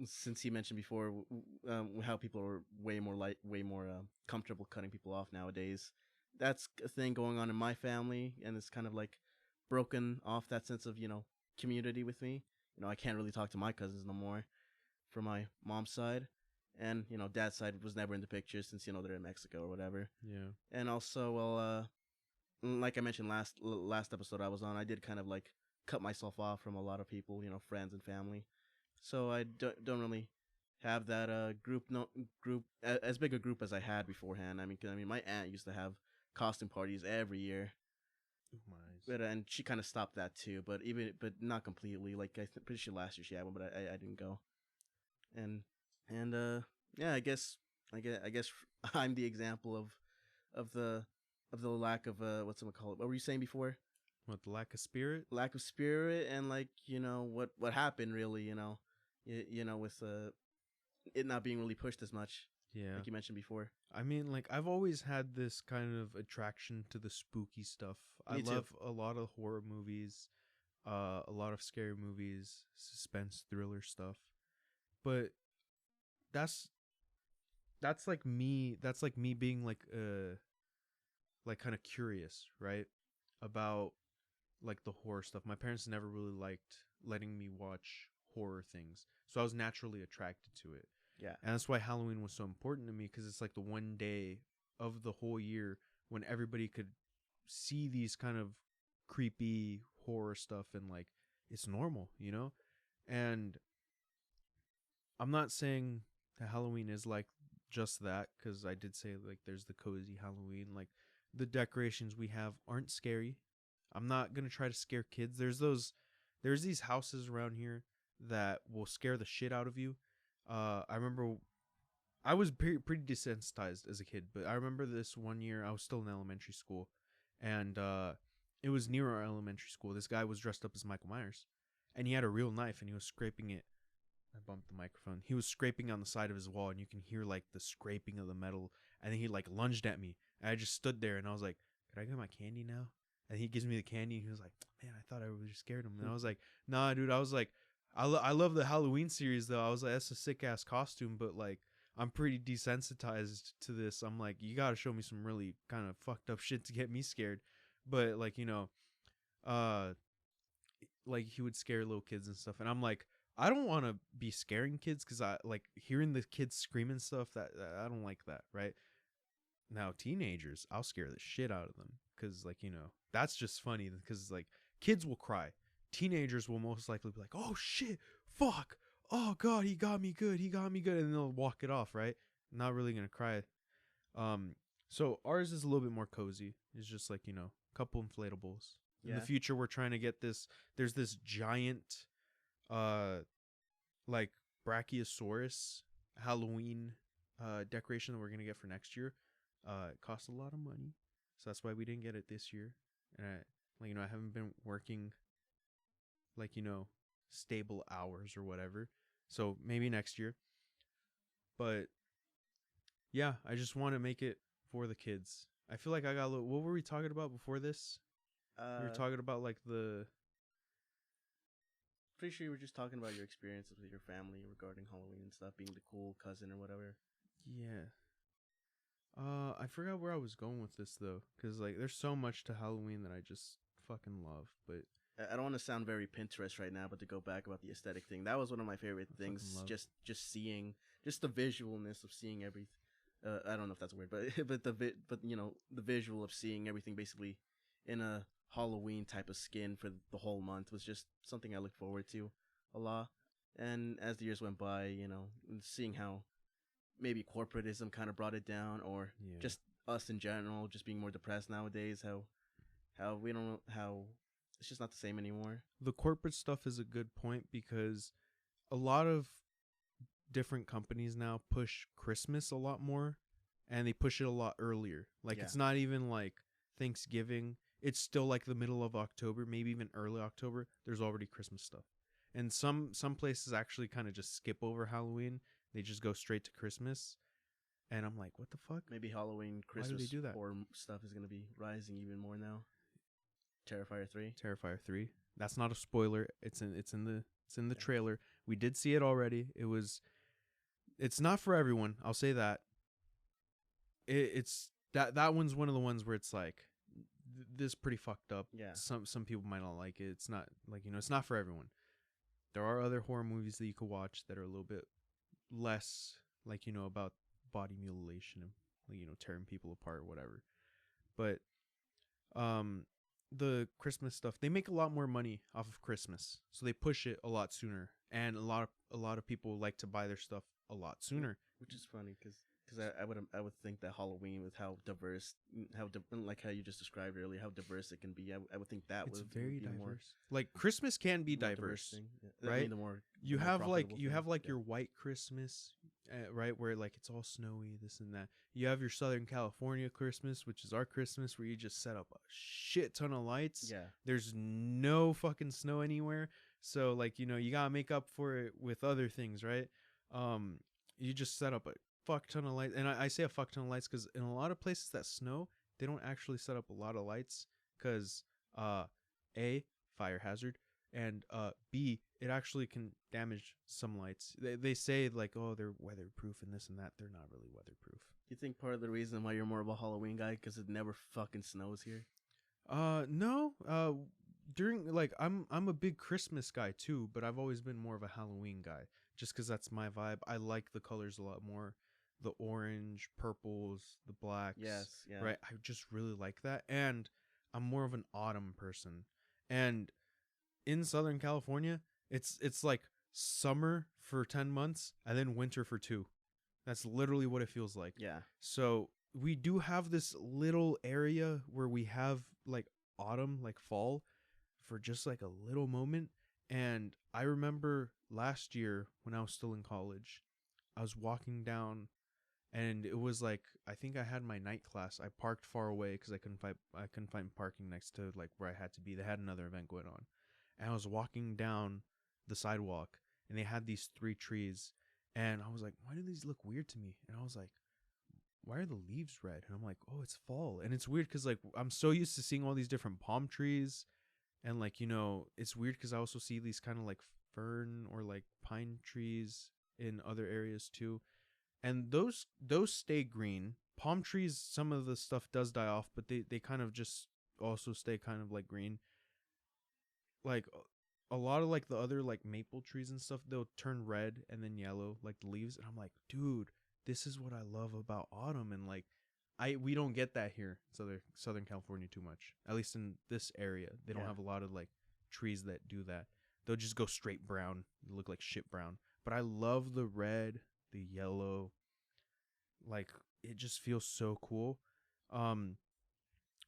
since he mentioned before how people are way more comfortable cutting people off nowadays, that's a thing going on in my family, and it's kind of like broken off that sense of community with me. I can't really talk to my cousins no more from my mom's side, and dad's side was never in the picture since they're in Mexico or whatever. Yeah. And also, well, like I mentioned last episode I was on, I did kind of like cut myself off from a lot of people, friends and family. So I don't really have that group as big a group as I had beforehand. I mean, my aunt used to have costume parties every year. But and she kind of stopped that too, but not completely. Like pretty sure last year she had one, but I didn't go. And yeah, I guess I'm the example of the lack of what's it called? What were you saying before? What, the lack of spirit? lack of spirit, and like what happened really. With it not being really pushed as much, Yeah. like you mentioned before. I mean, like, I've always had this kind of attraction to the spooky stuff. I Me too. love a lot of horror movies, a lot of scary movies, suspense thriller stuff. But that's that's like me being like kind of curious, right? About like the horror stuff. My parents never really liked letting me watch horror things. So I was naturally attracted to it. Yeah. And that's why Halloween was so important to me, because it's like the one day of the whole year when everybody could see these kind of creepy horror stuff and like it's normal, you know? And I'm not saying that Halloween is like just that, because I did say like there's the cozy Halloween. Like the decorations we have aren't scary. I'm not gonna try to scare kids. There's these houses around here that will scare the shit out of you. I remember I was pretty desensitized as a kid, but I remember this one year I was still in elementary school, and it was near our elementary school. This guy was dressed up as Michael Myers, and he had a real knife, and he was scraping it. I bumped the microphone. He was scraping on the side of his wall, and you can hear like the scraping of the metal. And then he like lunged at me, and I just stood there, and I was like, "Could I get my candy now?" And he gives me the candy, and he was like, "Man, I thought I really scared him." And I was like, "Nah, dude." I was like, I love the Halloween series though. I was like, "That's a sick ass costume," but like, I'm pretty desensitized to this. I'm like, you gotta show me some really kind of fucked up shit to get me scared. But like, uh, like he would scare little kids and stuff, and I'm like, I don't want to be scaring kids, because I like hearing the kids screaming stuff. That I don't like that, right? Now teenagers, I'll scare the shit out of them, because like that's just funny, because like kids will cry, teenagers will most likely be like, oh shit, fuck, oh god, he got me good, and they'll walk it off, right? Not really gonna cry. Um, so ours is a little bit more cozy. It's just like couple inflatables. In the Yeah. future, we're trying to get this. There's this giant, uh, like Brachiosaurus Halloween decoration that we're gonna get for next year. It costs a lot of money, so that's why we didn't get it this year. And I haven't been working like stable hours or whatever, so maybe next year. But yeah, I just want to make it for the kids. I feel like I got a little. What were we talking about before this? We were Uh, talking about like the Pretty sure you were just talking about your experiences with your family regarding Halloween and stuff, being the cool cousin or whatever. yeah. I forgot where I was going with this though, because like there's so much to Halloween that I just fucking love. But I don't want to sound very Pinterest right now, but to go back about the aesthetic thing, that was one of my favorite I fucking things. love. Just seeing, just the visualness of seeing everything. I don't know if that's a word, but the visual of seeing everything basically in a Halloween type of skin for the whole month was just something I looked forward to a lot. And as the years went by, and seeing how maybe corporatism kind of brought it down, or Yeah. just us in general just being more depressed nowadays. How we don't know how it's just not the same anymore. The corporate stuff is a good point, because a lot of different companies now push Christmas a lot more, and they push it a lot earlier. Like Yeah. it's not even like Thanksgiving. It's still like the middle of October, maybe even early October. There's already Christmas stuff. And some places actually kind of just skip over Halloween. They just go straight to Christmas. And I'm like, what the fuck? Maybe Halloween, Why do they Christmas do that? horror stuff is gonna be rising even more now. Terrifier 3. Terrifier 3. That's not a spoiler. It's in the Yeah. trailer. We did see it already. It's not for everyone. I'll say that. It's that one's one of the ones where it's like this is pretty fucked up. Yeah. Some people might not like it. It's not like it's not for everyone. There are other horror movies that you could watch that are a little bit less like about body mutilation and like tearing people apart or whatever. But um the Christmas stuff, they make a lot more money off of Christmas, so they push it a lot sooner, and a lot of people like to buy their stuff a lot sooner. Which is funny because I would think that Halloween, with how diverse, like how you just described earlier, how diverse it can be. I would think that It's would very be diverse. more Like Christmas can be more diverse, thing. right? The more You the more have like profitable you thing. have like Yeah. your white Christmas, right, where like it's all snowy, this and that. You have your Southern California Christmas, which is our Christmas, where you just set up a shit ton of lights. Yeah. There's no fucking snow anywhere, so like you gotta make up for it with other things, right? Um, you just set up a fuck ton of lights, and I say a fuck ton of lights because in a lot of places that snow, they don't actually set up a lot of lights because a fire hazard, and B, it actually can damage some lights. They say like, oh, they're weatherproof and this and that. They're not really weatherproof. You think part of the reason why you're more of a Halloween guy because it never fucking snows here? No. During like I'm a big Christmas guy too, but I've always been more of a Halloween guy just because that's my vibe. I like the colors a lot more, the orange, purples, the blacks. Yes, yeah. Right. I just really like that, and I'm more of an autumn person, and in Southern California, it's like summer for 10 months and then winter for 2. That's literally what it feels like. Yeah. So we do have this little area where we have like autumn, like fall, for just like a little moment. And I remember last year when I was still in college, I was walking down, and it was like, I think I had my night class. I parked far away because I couldn't find parking next to like where I had to be. They had another event going on, and I was walking down the sidewalk, and they had these 3 trees, and I was like, why do these look weird to me? And I was like, why are the leaves red? And I'm like, oh, it's fall. And it's weird because like I'm so used to seeing all these different palm trees, and like it's weird because I also see these kind of like fern or like pine trees in other areas too, and those stay green. Palm trees, some of the stuff does die off, but they kind of just also stay kind of like green. Like a lot of like the other like maple trees and stuff, they'll turn red and then yellow like the leaves, and I'm like, dude, this is what I love about autumn. And like we don't get that here in Southern California too much, at least in this area. They don't have a lot of like trees that do that. They'll just go straight brown. They look like shit brown. But I love the red, the yellow. Like it just feels so cool. um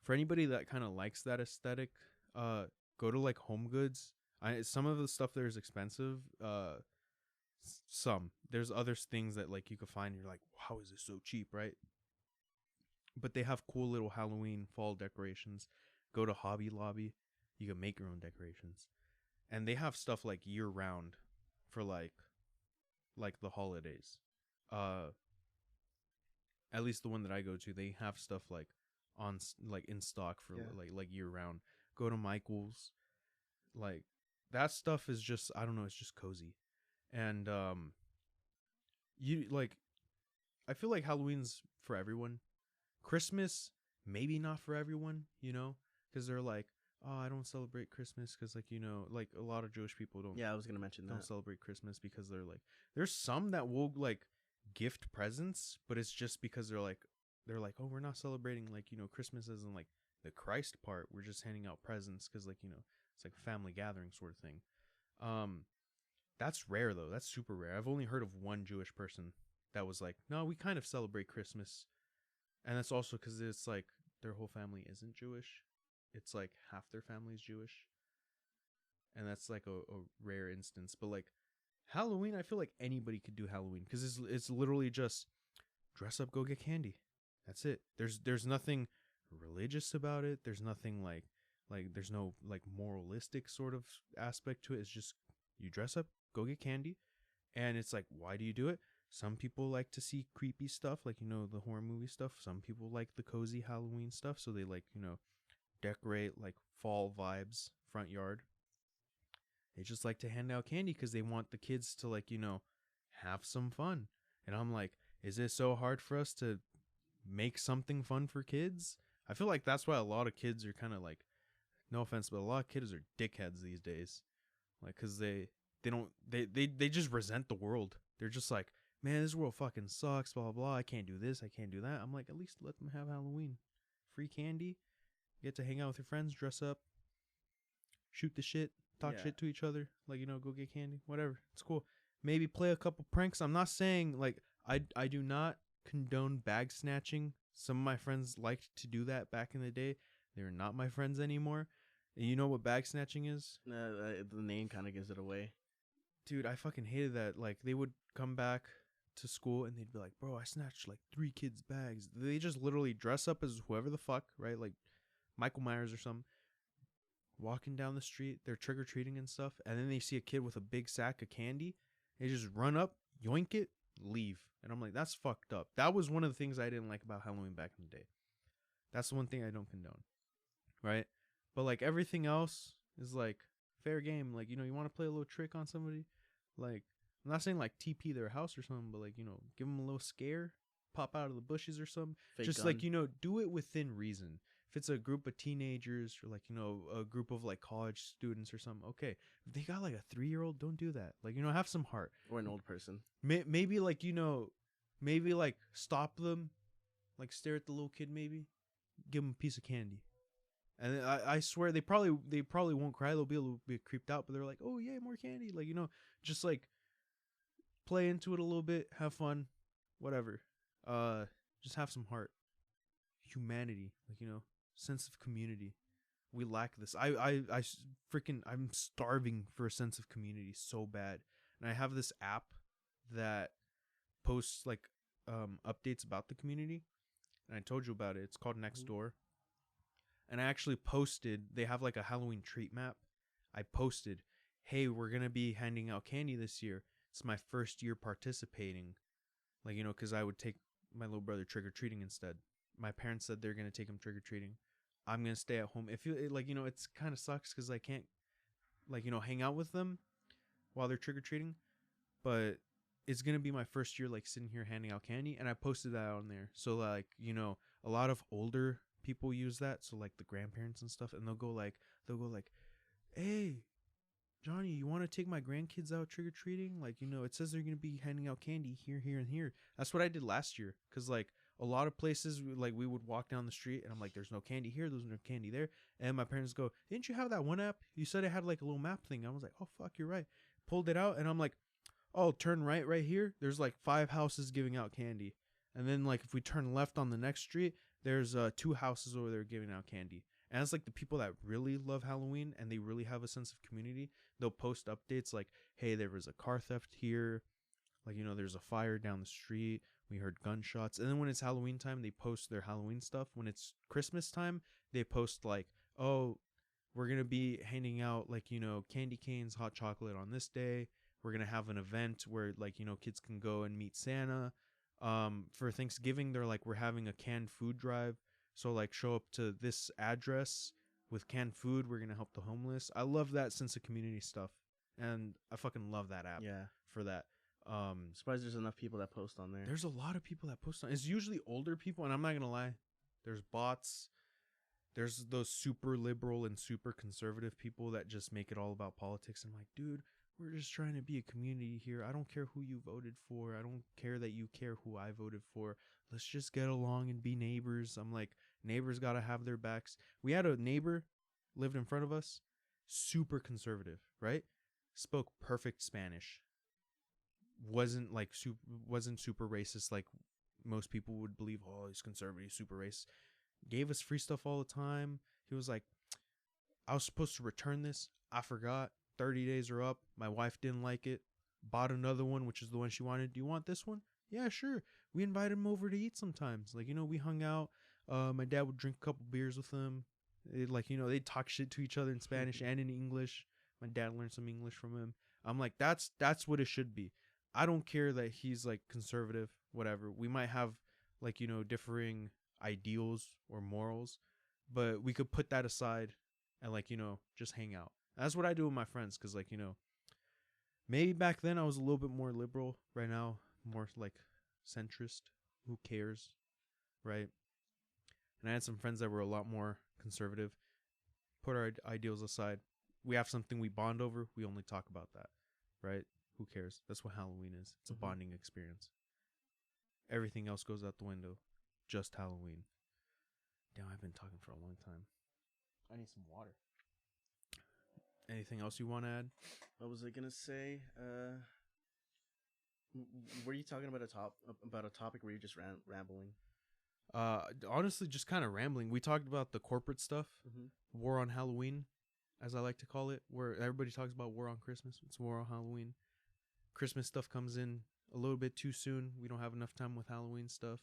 for anybody that kind of likes that aesthetic, go to like Home Goods. Some of the stuff there is expensive. Some there's other things that like you could find, you're like, how is this so cheap, right? But they have cool little Halloween fall decorations. Go to Hobby Lobby, you can make your own decorations, and they have stuff like year round for like the holidays. uh at least the one that I go to, they have stuff like like in stock for like year round. Go to Michael's, like that stuff is just, I don't know, it's just cozy. And you like, I feel like Halloween's for everyone. Christmas maybe not for everyone, because they're like, oh, I don't celebrate Christmas because like like a lot of Jewish people don't. Yeah, I was gonna mention don't that. celebrate Christmas because they're like, there's some that will like gift presents, but it's just because they're like, oh, we're not celebrating like Christmas isn't like the Christ part. We're just handing out presents because like it's like a family gathering sort of thing. Um, that's rare though. That's super rare. I've only heard of one Jewish person that was like, no, we kind of celebrate Christmas, and that's also because it's like their whole family isn't Jewish. It's like half their family is Jewish, and that's like a rare instance. But like Halloween, I feel like anybody could do Halloween because it's literally just dress up, go get candy. That's it. There's nothing religious about it. There's nothing like there's no like moralistic sort of aspect to it. It's just you dress up, go get candy, and it's like, why do you do it? Some people like to see creepy stuff, like the horror movie stuff. Some people like the cozy Halloween stuff, so they like decorate like fall vibes front yard. They just like to hand out candy because they want the kids to like have some fun. And I'm like, is it so hard for us to make something fun for kids? I feel like that's why a lot of kids are kind of like, no offense, but a lot of kids are dickheads these days. Like, because they just resent the world. They're just like, man, this world fucking sucks, blah, blah, blah. I can't do this, I can't do that. I'm like, at least let them have Halloween. Free candy, get to hang out with your friends, dress up, shoot the shit, talk shit to each other, like go get candy, whatever. It's cool. Maybe play a couple pranks. I'm not saying like I do not condone bag snatching. Some of my friends liked to do that back in the day. They're not my friends anymore. And you know what bag snatching is? The name kind of gives it away. Dude, I fucking hated that. Like they would come back to school and they'd be like, bro, I snatched like 3 kids' bags. They just literally dress up as whoever the fuck, right? Like Michael Myers or something, walking down the street. They're trick or treating and stuff. And then they see a kid with a big sack of candy. They just run up, yoink it, leave. And I'm like, that's fucked up. That was one of the things I didn't like about Halloween back in the day. That's the one thing I don't condone, right? But like everything else is like fair game. Like, you know, you want to play a little trick on somebody, like, I'm not saying like TP their house or something, but like, you know, give them a little scare, pop out of the bushes or something. Fake Just gun. like, you know, do it within reason. If it's a group of teenagers or like, you know, a group of like college students or something, okay. If they got like a 3-year-old, don't do that. Like, you know, have some heart. Or an old person. Maybe like, you know, maybe like stop them, like stare at the little kid, maybe give them a piece of candy. And I swear they probably won't cry. They'll be a little bit creeped out, but they're like, oh yeah, more candy. Like, you know, just like play into it a little bit, have fun, whatever. Just have some heart, humanity, like, you know, sense of community. We lack this. I'm starving for a sense of community so bad. And I have this app that posts like updates about the community, and I told you about it. It's called Nextdoor. And I actually posted, they have like a Halloween treat map. I posted, hey, we're going to be handing out candy this year. It's my first year participating. Like, you know, because I would take my little brother trick-or-treating instead. My parents said they're going to take him trick-or-treating. I'm going to stay at home. Like, you know, it's kind of sucks because I can't, like, you know, hang out with them while they're trick-or-treating. But it's going to be my first year, like, sitting here handing out candy. And I posted that on there. So, like, you know, a lot of older people use that. So, like, the grandparents and stuff. And they'll go like, hey, Johnny, you want to take my grandkids out trick-or-treating? Like, you know, it says they're going to be handing out candy here, here, and here. That's what I did last year. Because, like, a lot of places, like, we would walk down the street, and I'm like, there's no candy here, there's no candy there. And my parents go, didn't you have that one app? You said it had, like, a little map thing. I was like, oh, fuck, you're right. Pulled it out, and I'm like, oh, turn right here. There's, like, 5 houses giving out candy. And then, like, if we turn left on the next street, there's 2 houses over there giving out candy. And it's like the people that really love Halloween and they really have a sense of community, they'll post updates like, hey, there was a car theft here. Like, you know, there's a fire down the street. We heard gunshots. And then when it's Halloween time, they post their Halloween stuff. When it's Christmas time, they post like, oh, we're going to be handing out, like, you know, candy canes, hot chocolate on this day. We're going to have an event where, like, you know, kids can go and meet Santa. For Thanksgiving, they're like, we're having a canned food drive. So, like, show up to this address with canned food. We're going to help the homeless. I love that sense of community stuff. And I fucking love that app for that. Surprised there's enough people that post on there. There's a lot of people that post on. It's usually older people. And I'm not going to lie. There's bots. There's those super liberal and super conservative people that just make it all about politics. I'm like, dude, we're just trying to be a community here. I don't care who you voted for. I don't care that you care who I voted for. Let's just get along and be neighbors. I'm like, neighbors got to have their backs. We had a neighbor lived in front of us, super conservative, right? Spoke perfect Spanish. Wasn't super racist like most people would believe. Oh, he's conservative, super racist. Gave us free stuff all the time. He was like, I was supposed to return this. I forgot. 30 days are up. My wife didn't like it. Bought another one, which is the one she wanted. Do you want this one? Yeah, sure. We invited him over to eat sometimes. Like, you know, we hung out. My dad would drink a couple beers with him. Like, you know, they'd talk shit to each other in Spanish and in English. My dad learned some English from him. I'm like, that's what it should be. I don't care that he's, like, conservative, whatever. We might have, like, you know, differing ideals or morals, but we could put that aside and, like, you know, just hang out. That's what I do with my friends, because, like, you know, maybe back then I was a little bit more liberal. Right now, more, like, centrist. Who cares, right? And I had some friends that were a lot more conservative. Put our ideals aside. We have something we bond over. We only talk about that, right? Who cares? That's what Halloween is. It's a bonding experience. Everything else goes out the window. Just Halloween. Damn, I've been talking for a long time. I need some water. Anything else you want to add? What was I gonna say? Were you talking about a topic where you just rambling? Honestly, just kind of rambling. We talked about the corporate stuff, war on Halloween, as I like to call it, where everybody talks about war on Christmas. It's war on Halloween. Christmas stuff comes in a little bit too soon. We don't have enough time with Halloween stuff.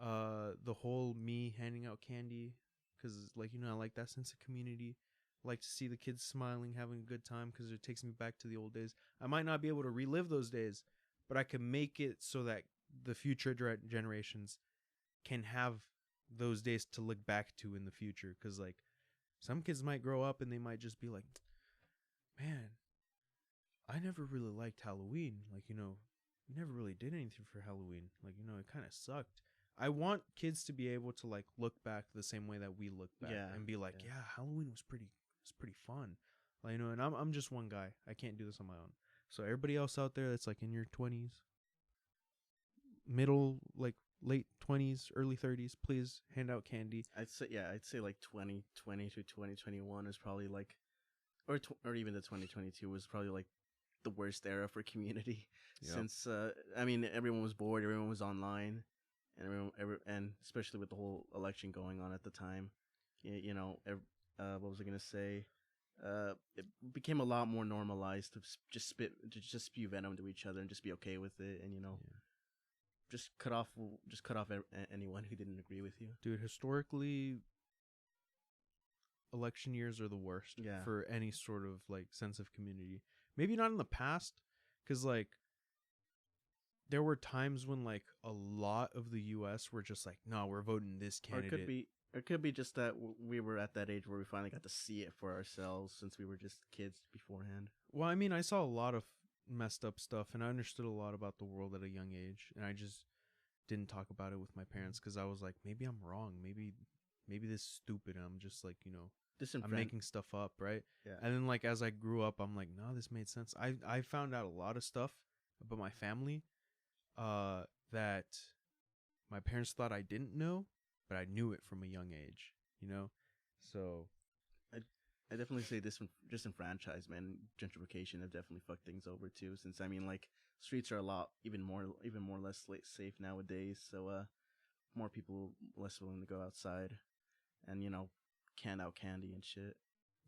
The whole me handing out candy, because like I like that sense of community. I like to see the kids smiling, having a good time, because it takes me back to the old days. I might not be able to relive those days, but I can make it so that the future generations can have those days to look back to in the future. Because like some kids might grow up and they might just be like, man, I never really liked Halloween. Like, we never really did anything for Halloween. Like, it kind of sucked. I want kids to be able to like look back the same way that we look back and be like, yeah, Halloween was pretty fun. Like, and I'm just one guy. I can't do this on my own. So everybody else out there that's like in your 20s, middle, like late 20s, early 30s, please hand out candy. I'd say like 2020 to 2021 is probably like, or even the 2022 was probably like the worst era for community. Yep. Since I mean, everyone was bored, everyone was online, and and especially with the whole election going on at the time, what was I gonna say? It became a lot more normalized to just spew venom to each other and just be okay with it, and just cut off anyone who didn't agree with you. Dude, historically, election years are the worst for any sort of like sense of community. Maybe not in the past, because like there were times when like a lot of the U.S. were just like, no, we're voting this candidate. Or it could be just that we were at that age where we finally got to see it for ourselves, since we were just kids beforehand. Well, I mean, I saw a lot of messed up stuff, and I understood a lot about the world at a young age, and I just didn't talk about it with my parents because I was like, maybe I'm wrong, maybe this is stupid, and I'm just like, I'm making stuff up, right? Yeah. And then like as I grew up, I'm like, no, this made sense. I found out a lot of stuff about my family that my parents thought I didn't know, but I knew it from a young age, So I definitely say disenfranchisement and gentrification have definitely fucked things over too, since I mean, like, streets are a lot even more less safe nowadays, so more people less willing to go outside and can out candy and shit.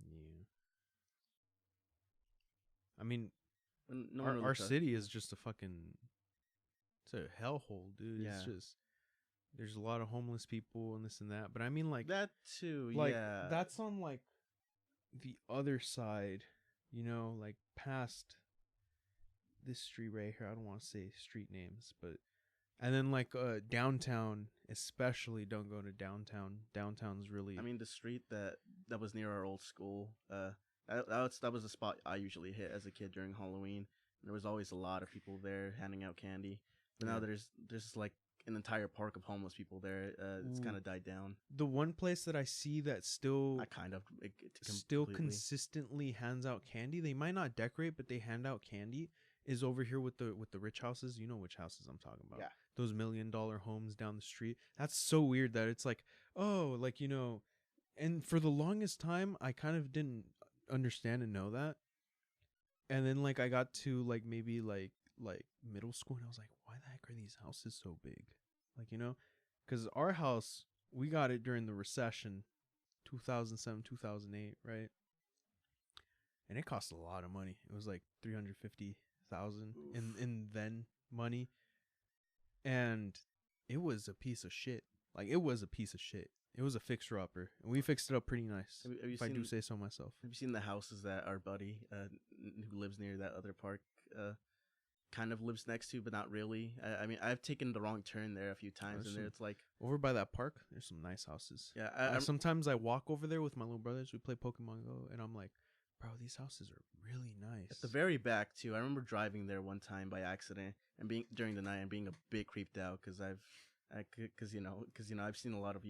Yeah. I mean, our city is just a fucking, it's a hellhole, dude. Yeah. It's just, there's a lot of homeless people and this and that. But I mean, like, that too, like, that's on like the other side, like past this street right here. I don't want to say street names, but and then like downtown, especially, don't go to downtown. Downtown's really, I mean, the street that was near our old school, that was the spot I usually hit as a kid during Halloween. There was always a lot of people there handing out candy. But now there's like an entire park of homeless people there. It's kind of died down. The one place that I see that still still consistently hands out candy, they might not decorate, but they hand out candy, is over here with the rich houses. You know which houses I'm talking about. Yeah. Those $1 million homes down the street. That's so weird that it's like, oh, like, and for the longest time I kind of didn't understand and know that. And then like I got to like maybe like middle school, and I was like, why the heck are these houses so big? Like, because our house, we got it during the recession, 2007, 2008, right? And it cost a lot of money. It was like $350,000 in then money, and it was a piece of shit. Like, it was a piece of shit. It was a fixer-upper, and we fixed it up pretty nice, if I do say so myself. Have you seen the houses that our buddy who lives near that other park kind of lives next to, but not really? I mean, I've taken the wrong turn there a few times, and it's like, over by that park, there's some nice houses. Yeah, sometimes I walk over there with my little brothers. We play Pokemon Go, and I'm like, bro, these houses are really nice. At the very back too. I remember driving there one time by accident and being during the night and being a bit creeped out because I've seen a lot of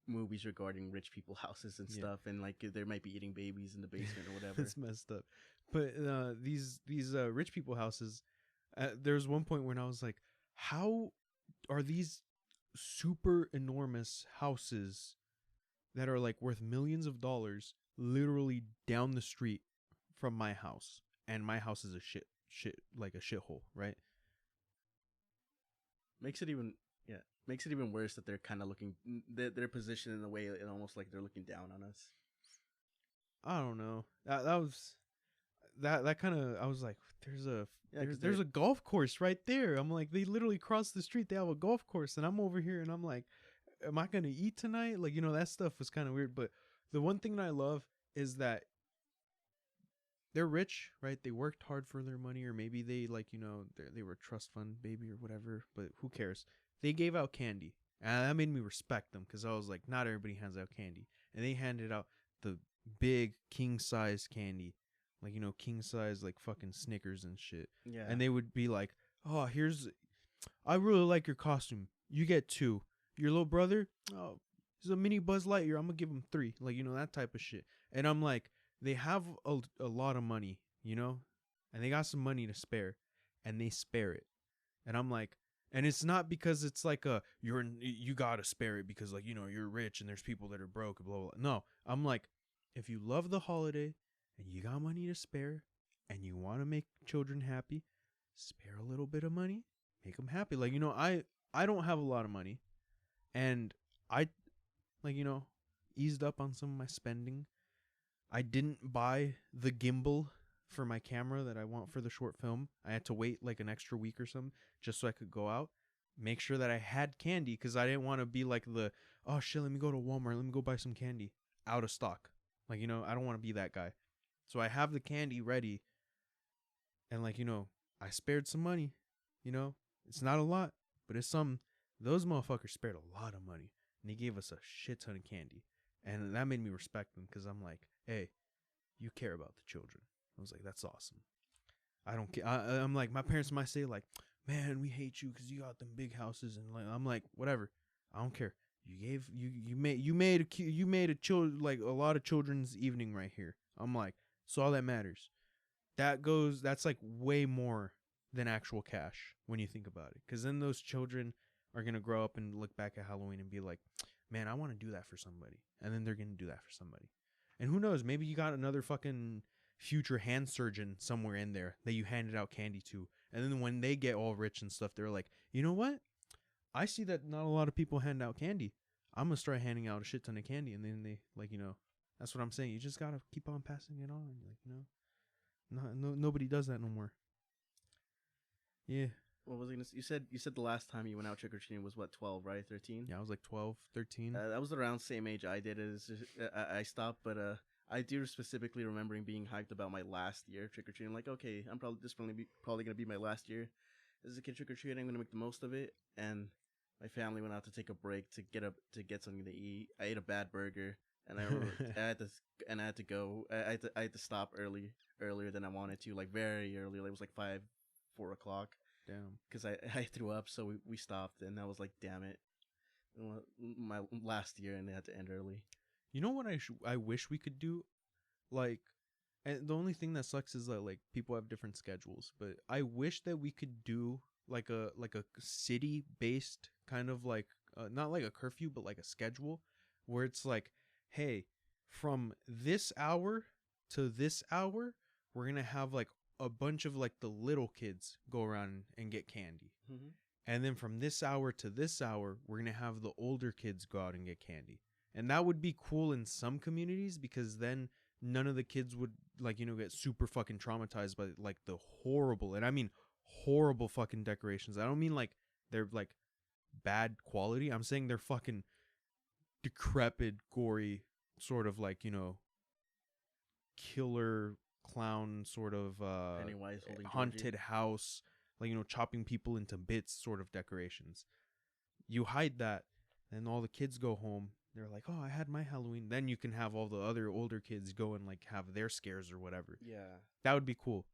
movies regarding rich people houses and stuff, and like they might be eating babies in the basement or whatever. It's messed up. But these rich people houses, there's one point when I was like, how are these super enormous houses that are like worth millions of dollars literally down the street from my house, and my house is a shit like a shithole, right? Makes it even worse that they're kind of looking, they're positioned in a way and almost like they're looking down on us. I don't know. that kind of, I was like, there's a Yeah, because there's a golf course right there. I'm like, they literally cross the street. They have a golf course, and I'm over here, and I'm like, am I gonna eat tonight? Like, that stuff was kind of weird. But the one thing that I love is that they're rich, right? They worked hard for their money, or maybe they they were a trust fund baby or whatever. But who cares? They gave out candy, and that made me respect them because I was like, not everybody hands out candy, and they handed out the big king size candy, like king size like fucking Snickers and shit. yeah, And they would be like, oh, I really like your costume. You get 2. Your little brother, oh, he's a mini Buzz Lightyear. I'm gonna give him 3. Like that type of shit. And I'm like, they have a lot of money, and they got some money to spare, and they spare it. And I'm like, and it's not because it's like you gotta spare it because like you're rich and there's people that are broke, blah blah blah. No, I'm like, if you love the holiday and you got money to spare and you want to make children happy, spare a little bit of money, make them happy. Like I don't have a lot of money, and I like eased up on some of my spending. I didn't buy the gimbal for my camera that I want for the short film. I had to wait like an extra week or something just so I could go out, make sure that I had candy because I didn't want to be like oh shit, let me go to Walmart, let me go buy some candy, out of stock. Like, I don't want to be that guy. So I have the candy ready, and like, I spared some money. It's not a lot, but it's some. Those motherfuckers spared a lot of money, and they gave us a shit ton of candy. And that made me respect them because I'm like, hey, you care about the children. I was like, that's awesome. I don't care. I'm like, my parents might say like, man, we hate you because you got them big houses, and like, I'm like, whatever. I don't care. You made like a lot of children's evening right here. I'm like, so all that matters. That's like way more than actual cash when you think about it. Because then those children are gonna grow up and look back at Halloween and be like, man, I want to do that for somebody. And then they're going to do that for somebody. And who knows, maybe you got another fucking future hand surgeon somewhere in there that you handed out candy to. And then when they get all rich and stuff, they're like, you know what? I see that not a lot of people hand out candy. I'm going to start handing out a shit ton of candy. And then they, like, that's what I'm saying. You just got to keep on passing it on. Like, nobody does that no more. Yeah. What was I gonna say? You said the last time you went out trick or treating was what, 12, right? 13? Yeah, I was like 12, 13. That was around the same age I did. I stopped, but I do specifically remembering being hyped about my last year trick or treating. Like, okay, I'm probably gonna be my last year as a kid trick or treating. I'm gonna make the most of it. And my family went out to take a break to get something to eat. I ate a bad burger, and I had to go. I had to stop earlier than I wanted to, like very early. Like, it was like 4 o'clock. Damn. Because I threw up, so we stopped, and I was like, damn it, my last year, and it had to end early. You know what I wish we could do? Like, and the only thing that sucks is that like people have different schedules, but I wish that we could do like a city based kind of like not like a curfew, but like a schedule where it's like, hey, from this hour to this hour, we're gonna have like a bunch of like the little kids go around and get candy. Mm-hmm. And then from this hour to this hour, we're going to have the older kids go out and get candy. And that would be cool in some communities because then none of the kids would like, get super fucking traumatized by like the horrible, and I mean horrible fucking decorations. I don't mean like they're like bad quality. I'm saying they're fucking decrepit, gory, sort of like, killer clown sort of Pennywise holding haunted house, like chopping people into bits sort of decorations. You hide that, and all the kids go home. They're like, oh, I had my Halloween. Then you can have all the other older kids go and like have their scares or whatever. Yeah, that would be cool.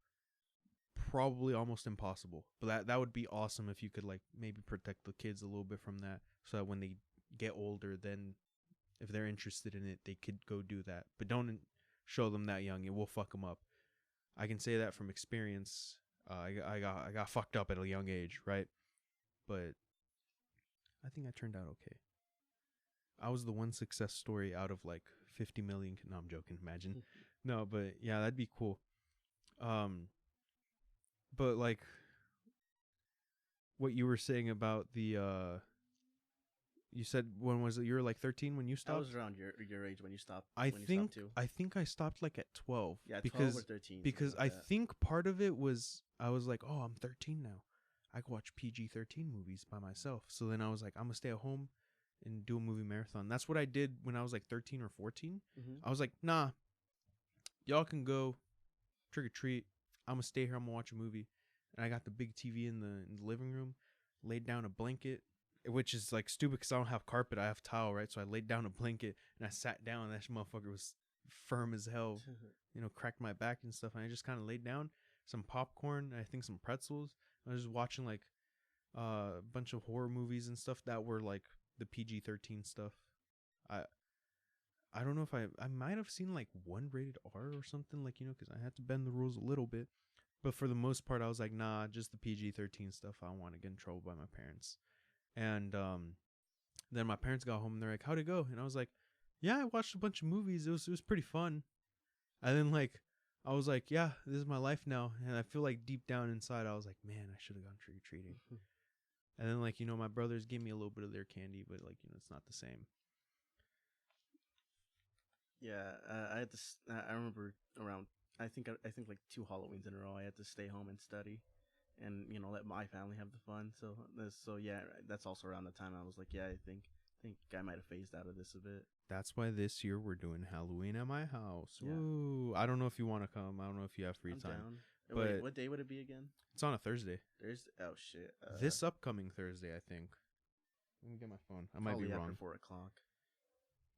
Probably almost impossible, but that would be awesome if you could like maybe protect the kids a little bit from that, so that when they get older, then if they're interested in it, they could go do that. But don't show them that young; it will fuck them up. I can say that from experience. I got fucked up at a young age, right? But I think I turned out okay. I was the one success story out of like 50 million. No, I'm joking. Imagine. No, but yeah, that'd be cool. But like what you were saying about the You said when was it? You were like 13 when you I stopped. was around your age when you stopped. I When you think stopped too. I think I stopped like at 12. Yeah, 12 or because 13. because Something I like that. think part of it was I was like, oh, I'm 13 now. I can watch PG-13 movies by myself. So then I was like, I'm gonna stay at home and do a movie marathon. That's what I did when I was like 13 or 14. Mm-hmm. I was like, nah, y'all can go trick or treat. I'm gonna stay here. I'm gonna watch a movie. And I got the big TV in the living room, laid down a blanket, which is like stupid because I don't have carpet. I have tile, right? So I laid down a blanket and I sat down. And that motherfucker was firm as hell. Cracked my back and stuff. And I just kind of laid down, some popcorn, I think some pretzels. I was just watching like a bunch of horror movies and stuff that were like the PG-13 stuff. I I don't know if I might have seen like one rated R or something, like, because I had to bend the rules a little bit. But for the most part, I was like, nah, just the PG-13 stuff. I don't want to get in trouble by my parents. And then my parents got home and they're like, how'd it go? And I was like, yeah, I watched a bunch of movies. It was pretty fun. And then like I was like, yeah, this is my life now. And I feel like deep down inside, I was like, man, I should have gone trick or treating. And then like, my brothers gave me a little bit of their candy, but like, it's not the same. Yeah, I had to. I remember around. I think like 2 Halloweens in a row. I had to stay home and study, and let my family have the fun. So yeah, that's also around the time I was like, yeah, I think I might have phased out of this a bit. That's why this year we're doing Halloween at my house. Yeah. Ooh, I don't know if you want to come. I don't know if you have free I'm time. down. But wait, what day would it be again? it's on a Thursday. Thursday. Oh shit. This upcoming Thursday, I think. Let me get my phone. I might be wrong. After 4 o'clock.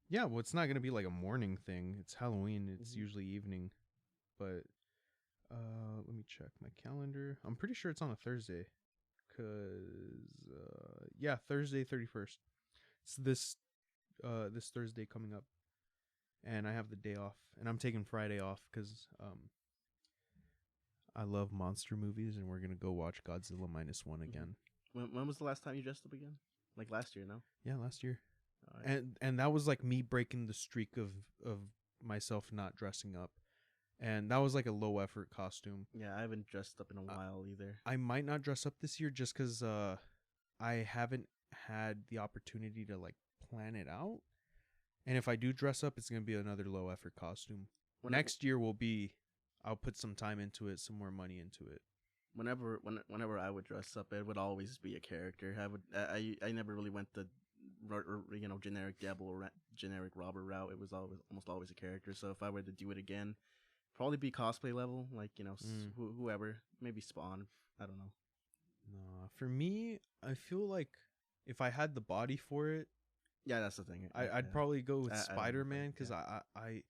Yeah, well, it's not gonna be like a morning thing. It's Halloween. It's usually evening. But let me check my calendar. I'm pretty sure it's on a Thursday. Yeah, Thursday 31st. It's this Thursday coming up, and I have the day off, and I'm taking Friday off because I love monster movies, and we're gonna go watch Godzilla -1 again. When was the last time you dressed up again? Like last year, no? Yeah, last year. Right. And that was like me breaking the streak of myself not dressing up. And that was like a low effort costume. Yeah, I haven't dressed up in a while either. I might not dress up this year just because I haven't had the opportunity to like plan it out. And if I do dress up, it's gonna be another low effort costume. Next year will be, I'll put some time into it, some more money into it. Whenever I would dress up, it would always be a character. I never really went the generic devil or generic robber route. It was almost always a character. So if I were to do it again, probably be cosplay level, like whoever, maybe Spawn. I don't know. No, for me, I feel like if I had the body for it, yeah, that's the thing. I'd probably go with Spider-Man because yeah. I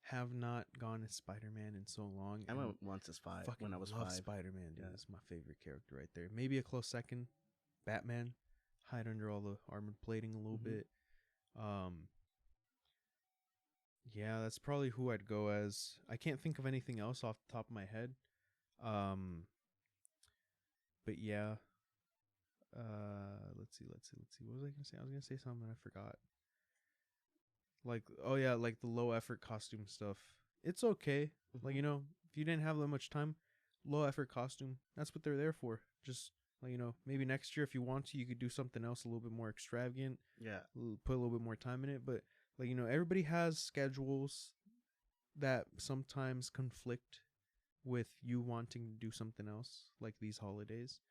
have not gone as Spider-Man in so long. I went once as when I was love 5. Spider-Man, dude. Yeah. That's my favorite character right there. Maybe a close second, Batman. Hide under all the armored plating a little bit. Yeah, that's probably who I'd go as. I can't think of anything else off the top of my head. But yeah. Let's see. What was I gonna say? I was gonna say something I forgot. Like, oh yeah, like the low effort costume stuff. It's okay. Like, if you didn't have that much time, low effort costume. That's what they're there for. Just like, maybe next year if you want to, you could do something else a little bit more extravagant. Yeah. Put a little bit more time in it, but like, everybody has schedules that sometimes conflict with you wanting to do something else, like these holidays.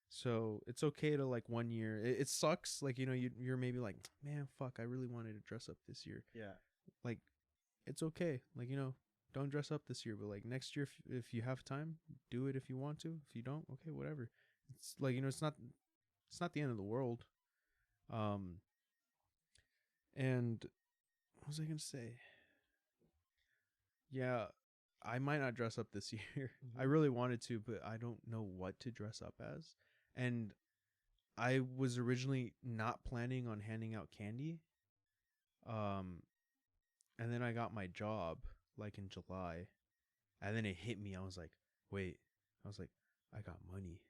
So it's okay to like 1 year. It sucks. Like, you're maybe like, man, fuck, I really wanted to dress up this year. Yeah. Like, it's okay. Like, don't dress up this year, but like next year, if you have time, do it if you want to. If you don't, okay, whatever. It's like, it's not the end of the world. And what was I gonna say? Yeah, I might not dress up this year. I really wanted to, but I don't know what to dress up as. And I was originally not planning on handing out candy. And then I got my job like in July. And then it hit me. I was like, wait. I was like, I got money.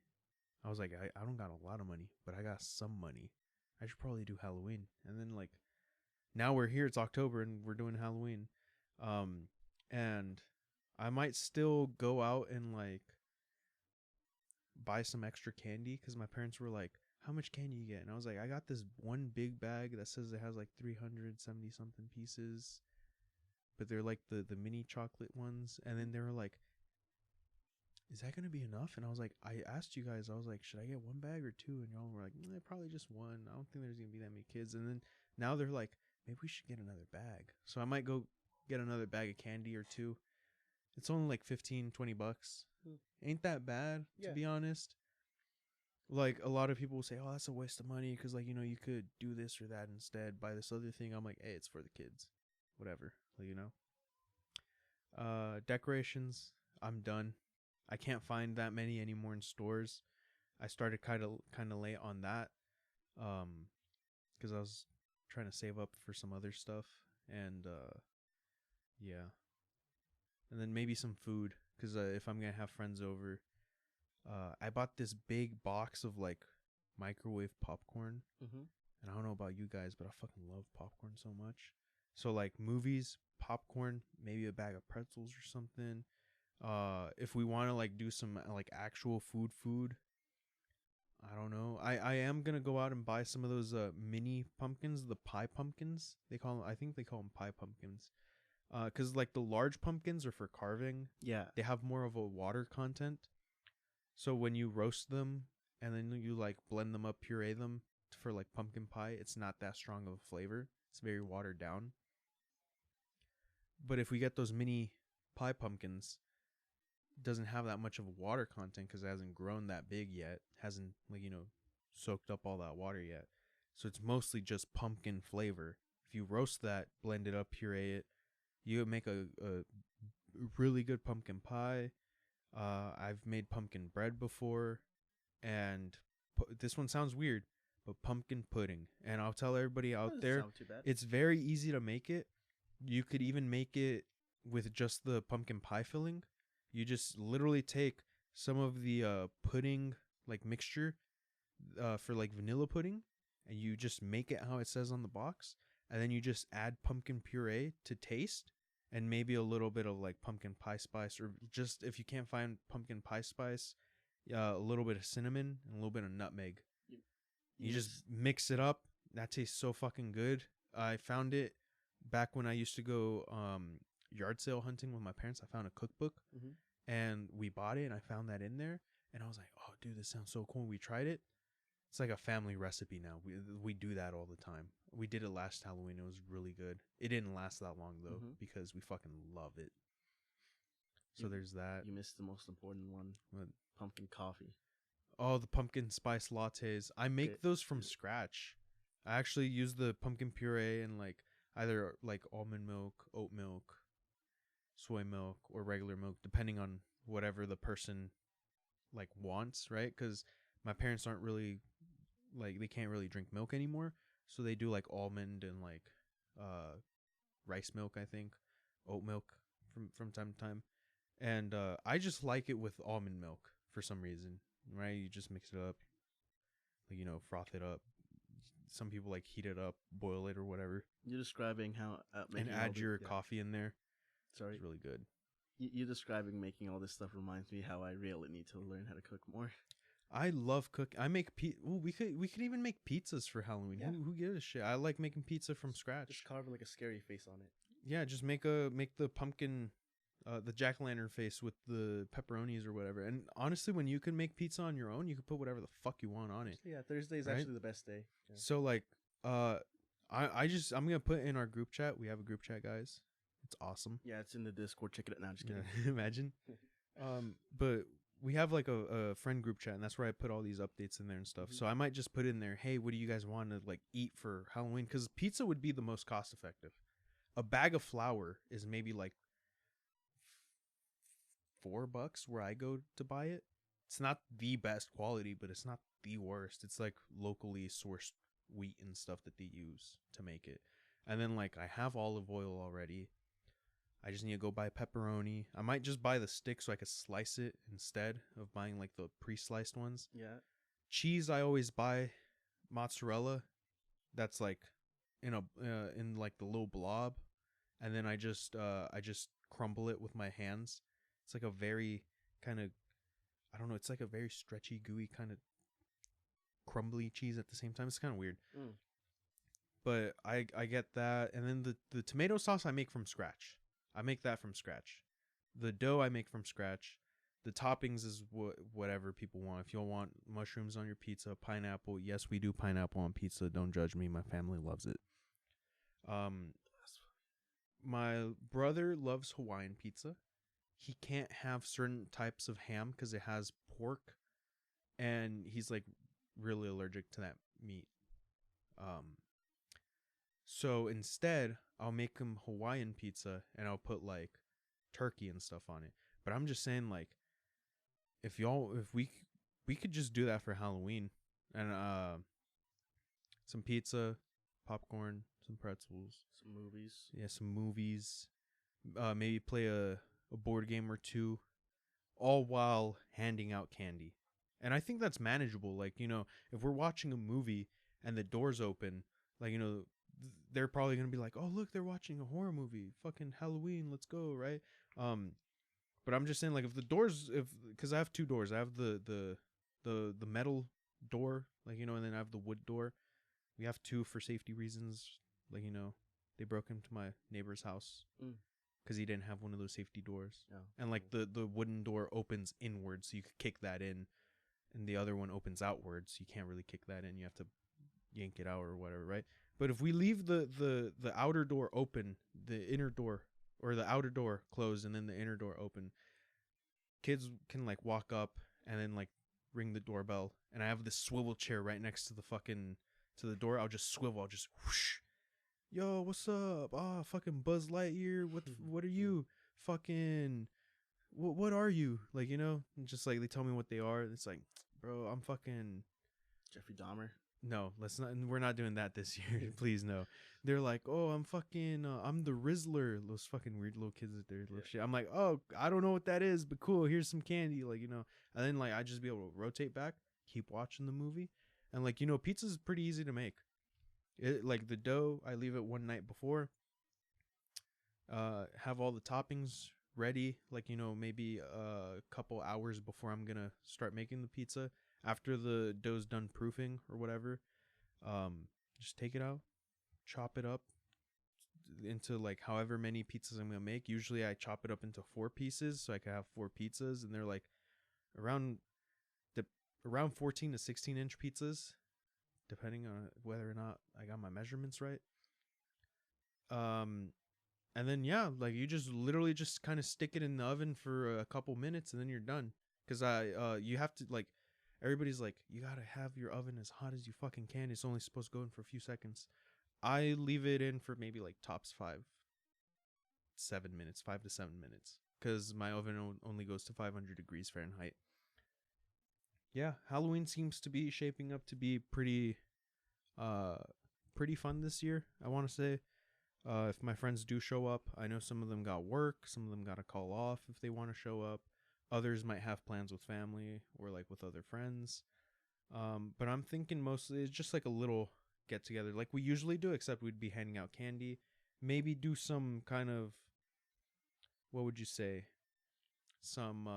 I was like, I don't got a lot of money, but I got some money. I should probably do Halloween. And then like, now we're here. It's October and we're doing Halloween. And I might still go out and like buy some extra candy because my parents were like, how much can you get? And I was like, I got this one big bag that says it has like 370 something pieces, but they're like the mini chocolate ones. And then they were like, is that gonna be enough? And I was like, I asked you guys, I was like, should I get one bag or two? And y'all were like, probably just one. I don't think there's gonna be that many kids. And then now they're like, maybe we should get another bag. So I might go get another bag of candy or two. It's only like 15, 20 bucks. Ain't that bad, to be honest. Like, a lot of people will say, oh, that's a waste of money because, like, you could do this or that instead, buy this other thing. I'm like, hey, it's for the kids. Whatever, decorations, I'm done. I can't find that many anymore in stores. I started kind of late on that, because I was trying to save up for some other stuff, and yeah, and then maybe some food, because if I'm gonna have friends over, I bought this big box of like microwave popcorn, and I don't know about you guys, but I fucking love popcorn so much. So like movies, popcorn, maybe a bag of pretzels or something. If we want to like do some like actual food, I don't know. I am gonna go out and buy some of those mini pumpkins, the pie pumpkins. I think they call them pie pumpkins. Cause like the large pumpkins are for carving. Yeah. They have more of a water content. So when you roast them and then you like blend them up, puree them for like pumpkin pie, it's not that strong of a flavor. It's very watered down. But if we get those mini pie pumpkins, it doesn't have that much of a water content because it hasn't grown that big yet. Hasn't soaked up all that water yet. So it's mostly just pumpkin flavor. If you roast that, blend it up, puree it, you make a really good pumpkin pie. I've made pumpkin bread before, and this one sounds weird, but pumpkin pudding. And I'll tell everybody out there, it's very easy to make it. You could even make it with just the pumpkin pie filling. You just literally take some of the pudding like mixture for like vanilla pudding, and you just make it how it says on the box, and then you just add pumpkin puree to taste, and maybe a little bit of like pumpkin pie spice, or just if you can't find pumpkin pie spice, a little bit of cinnamon and a little bit of nutmeg. You just mix it up. That tastes so fucking good. I found it back when I used to go yard sale hunting with my parents. I found a cookbook, and we bought it, and I found that in there, and I was like, oh dude, this sounds so cool. We tried it. It's like a family recipe now. We do that all the time. We did it last Halloween. It was really good. It didn't last that long though, because we fucking love it. So there's that. You missed the most important one. What? Pumpkin coffee. Oh, the pumpkin spice lattes. I make those from scratch. I actually use the pumpkin puree and like either like almond milk, oat milk, soy milk, or regular milk, depending on whatever the person like wants, right? Because my parents aren't really like, they can't really drink milk anymore, so they do like almond and like rice milk, I think, oat milk from time to time. And I just like it with almond milk for some reason, right? You just mix it up, like, froth it up. Some people like heat it up, boil it or whatever. You're describing how and add your coffee in there. Sorry, it's really good. You describing making all this stuff reminds me how I really need to learn how to cook more. I love cooking. I make we could even make pizzas for Halloween. Yeah. Who gives a shit? I like making pizza from scratch. Just carve like a scary face on it. Yeah, just make the pumpkin, the jack-o'-lantern face with the pepperonis or whatever. And honestly, when you can make pizza on your own, you can put whatever the fuck you want on it. Yeah, Thursday is actually the best day. Yeah. So like, I'm gonna put in our group chat. We have a group chat, guys. It's awesome. Yeah, it's in the Discord. Check it out now. Just kidding. Yeah, imagine. But we have like a friend group chat, and that's where I put all these updates in there and stuff. So I might just put in there, hey, what do you guys want to like eat for Halloween? Because pizza would be the most cost effective. A bag of flour is maybe like $4 where I go to buy it. It's not the best quality, but it's not the worst. It's like locally sourced wheat and stuff that they use to make it. And then like I have olive oil already. I just need to go buy pepperoni. I might just buy the stick so I could slice it instead of buying like the pre-sliced ones. Yeah. Cheese, I always buy mozzarella. That's like in like the little blob, and then I just crumble it with my hands. It's like a very kind of, I don't know. It's like a very stretchy, gooey kind of crumbly cheese at the same time. It's kind of weird. Mm. But I get that. And then the tomato sauce I make from scratch. I make that from scratch. The dough I make from scratch. The toppings is whatever people want. If you want mushrooms on your pizza, pineapple, yes, we do pineapple on pizza. Don't judge me. My family loves it. My brother loves Hawaiian pizza. He can't have certain types of ham because it has pork, and he's like really allergic to that meat. So instead, I'll make him Hawaiian pizza and I'll put like turkey and stuff on it. But I'm just saying, like, if we could just do that for Halloween, and some pizza, popcorn, some pretzels, Some movies. yeah, some movies, maybe play a board game or two, all while handing out candy. And I think that's manageable. Like, if we're watching a movie and the doors open, like, they're probably going to be like, oh, look, they're watching a horror movie. Fucking Halloween, let's go, right? But I'm just saying, like, because I have two doors. I have the metal door, like, and then I have the wood door. We have two for safety reasons. Like, they broke into my neighbor's house because he didn't have one of those safety doors. Oh. And like the wooden door opens inward, so you could kick that in, and the other one opens outward, so you can't really kick that in. You have to yank it out or whatever, right? But if we leave the outer door open, the inner door or the outer door closed, and then the inner door open, kids can like walk up and then like ring the doorbell. And I have this swivel chair right next to the door. I'll just swivel. I'll just whoosh. Yo, what's up? Fucking Buzz Lightyear. What are you? Fucking what are you? Like, just like they tell me what they are. It's like, bro, I'm fucking Jeffrey Dahmer. No, let's not. We're not doing that this year. Please, no. They're like, oh, I'm fucking, I'm the Rizzler. Those fucking weird little kids with their little shit. I'm like, oh, I don't know what that is, but cool. Here's some candy, like, And then like I just be able to rotate back, keep watching the movie, and like pizza's pretty easy to make. Like the dough, I leave it one night before. Have all the toppings ready, like maybe a couple hours before I'm gonna start making the pizza. After the dough's done proofing or whatever, just take it out, chop it up into like however many pizzas I'm gonna make. Usually I chop it up into 4 pieces so I can have 4 pizzas, and they're like around 14 to 16-inch pizzas, depending on whether or not I got my measurements right. And then like you just literally just kind of stick it in the oven for a couple minutes, and then you're done. Because you have to like. Everybody's like, you gotta have your oven as hot as you fucking can. It's only supposed to go in for a few seconds. I leave it in for maybe like tops 5 to 7 minutes. Because my oven only goes to 500 degrees Fahrenheit. Yeah, Halloween seems to be shaping up to be pretty fun this year, I want to say. If my friends do show up, I know some of them got work. Some of them got to call off if they want to show up. Others might have plans with family or like with other friends. But I'm thinking mostly it's just like a little get together like we usually do, except we'd be handing out candy. Maybe do some kind of, what would you say? Some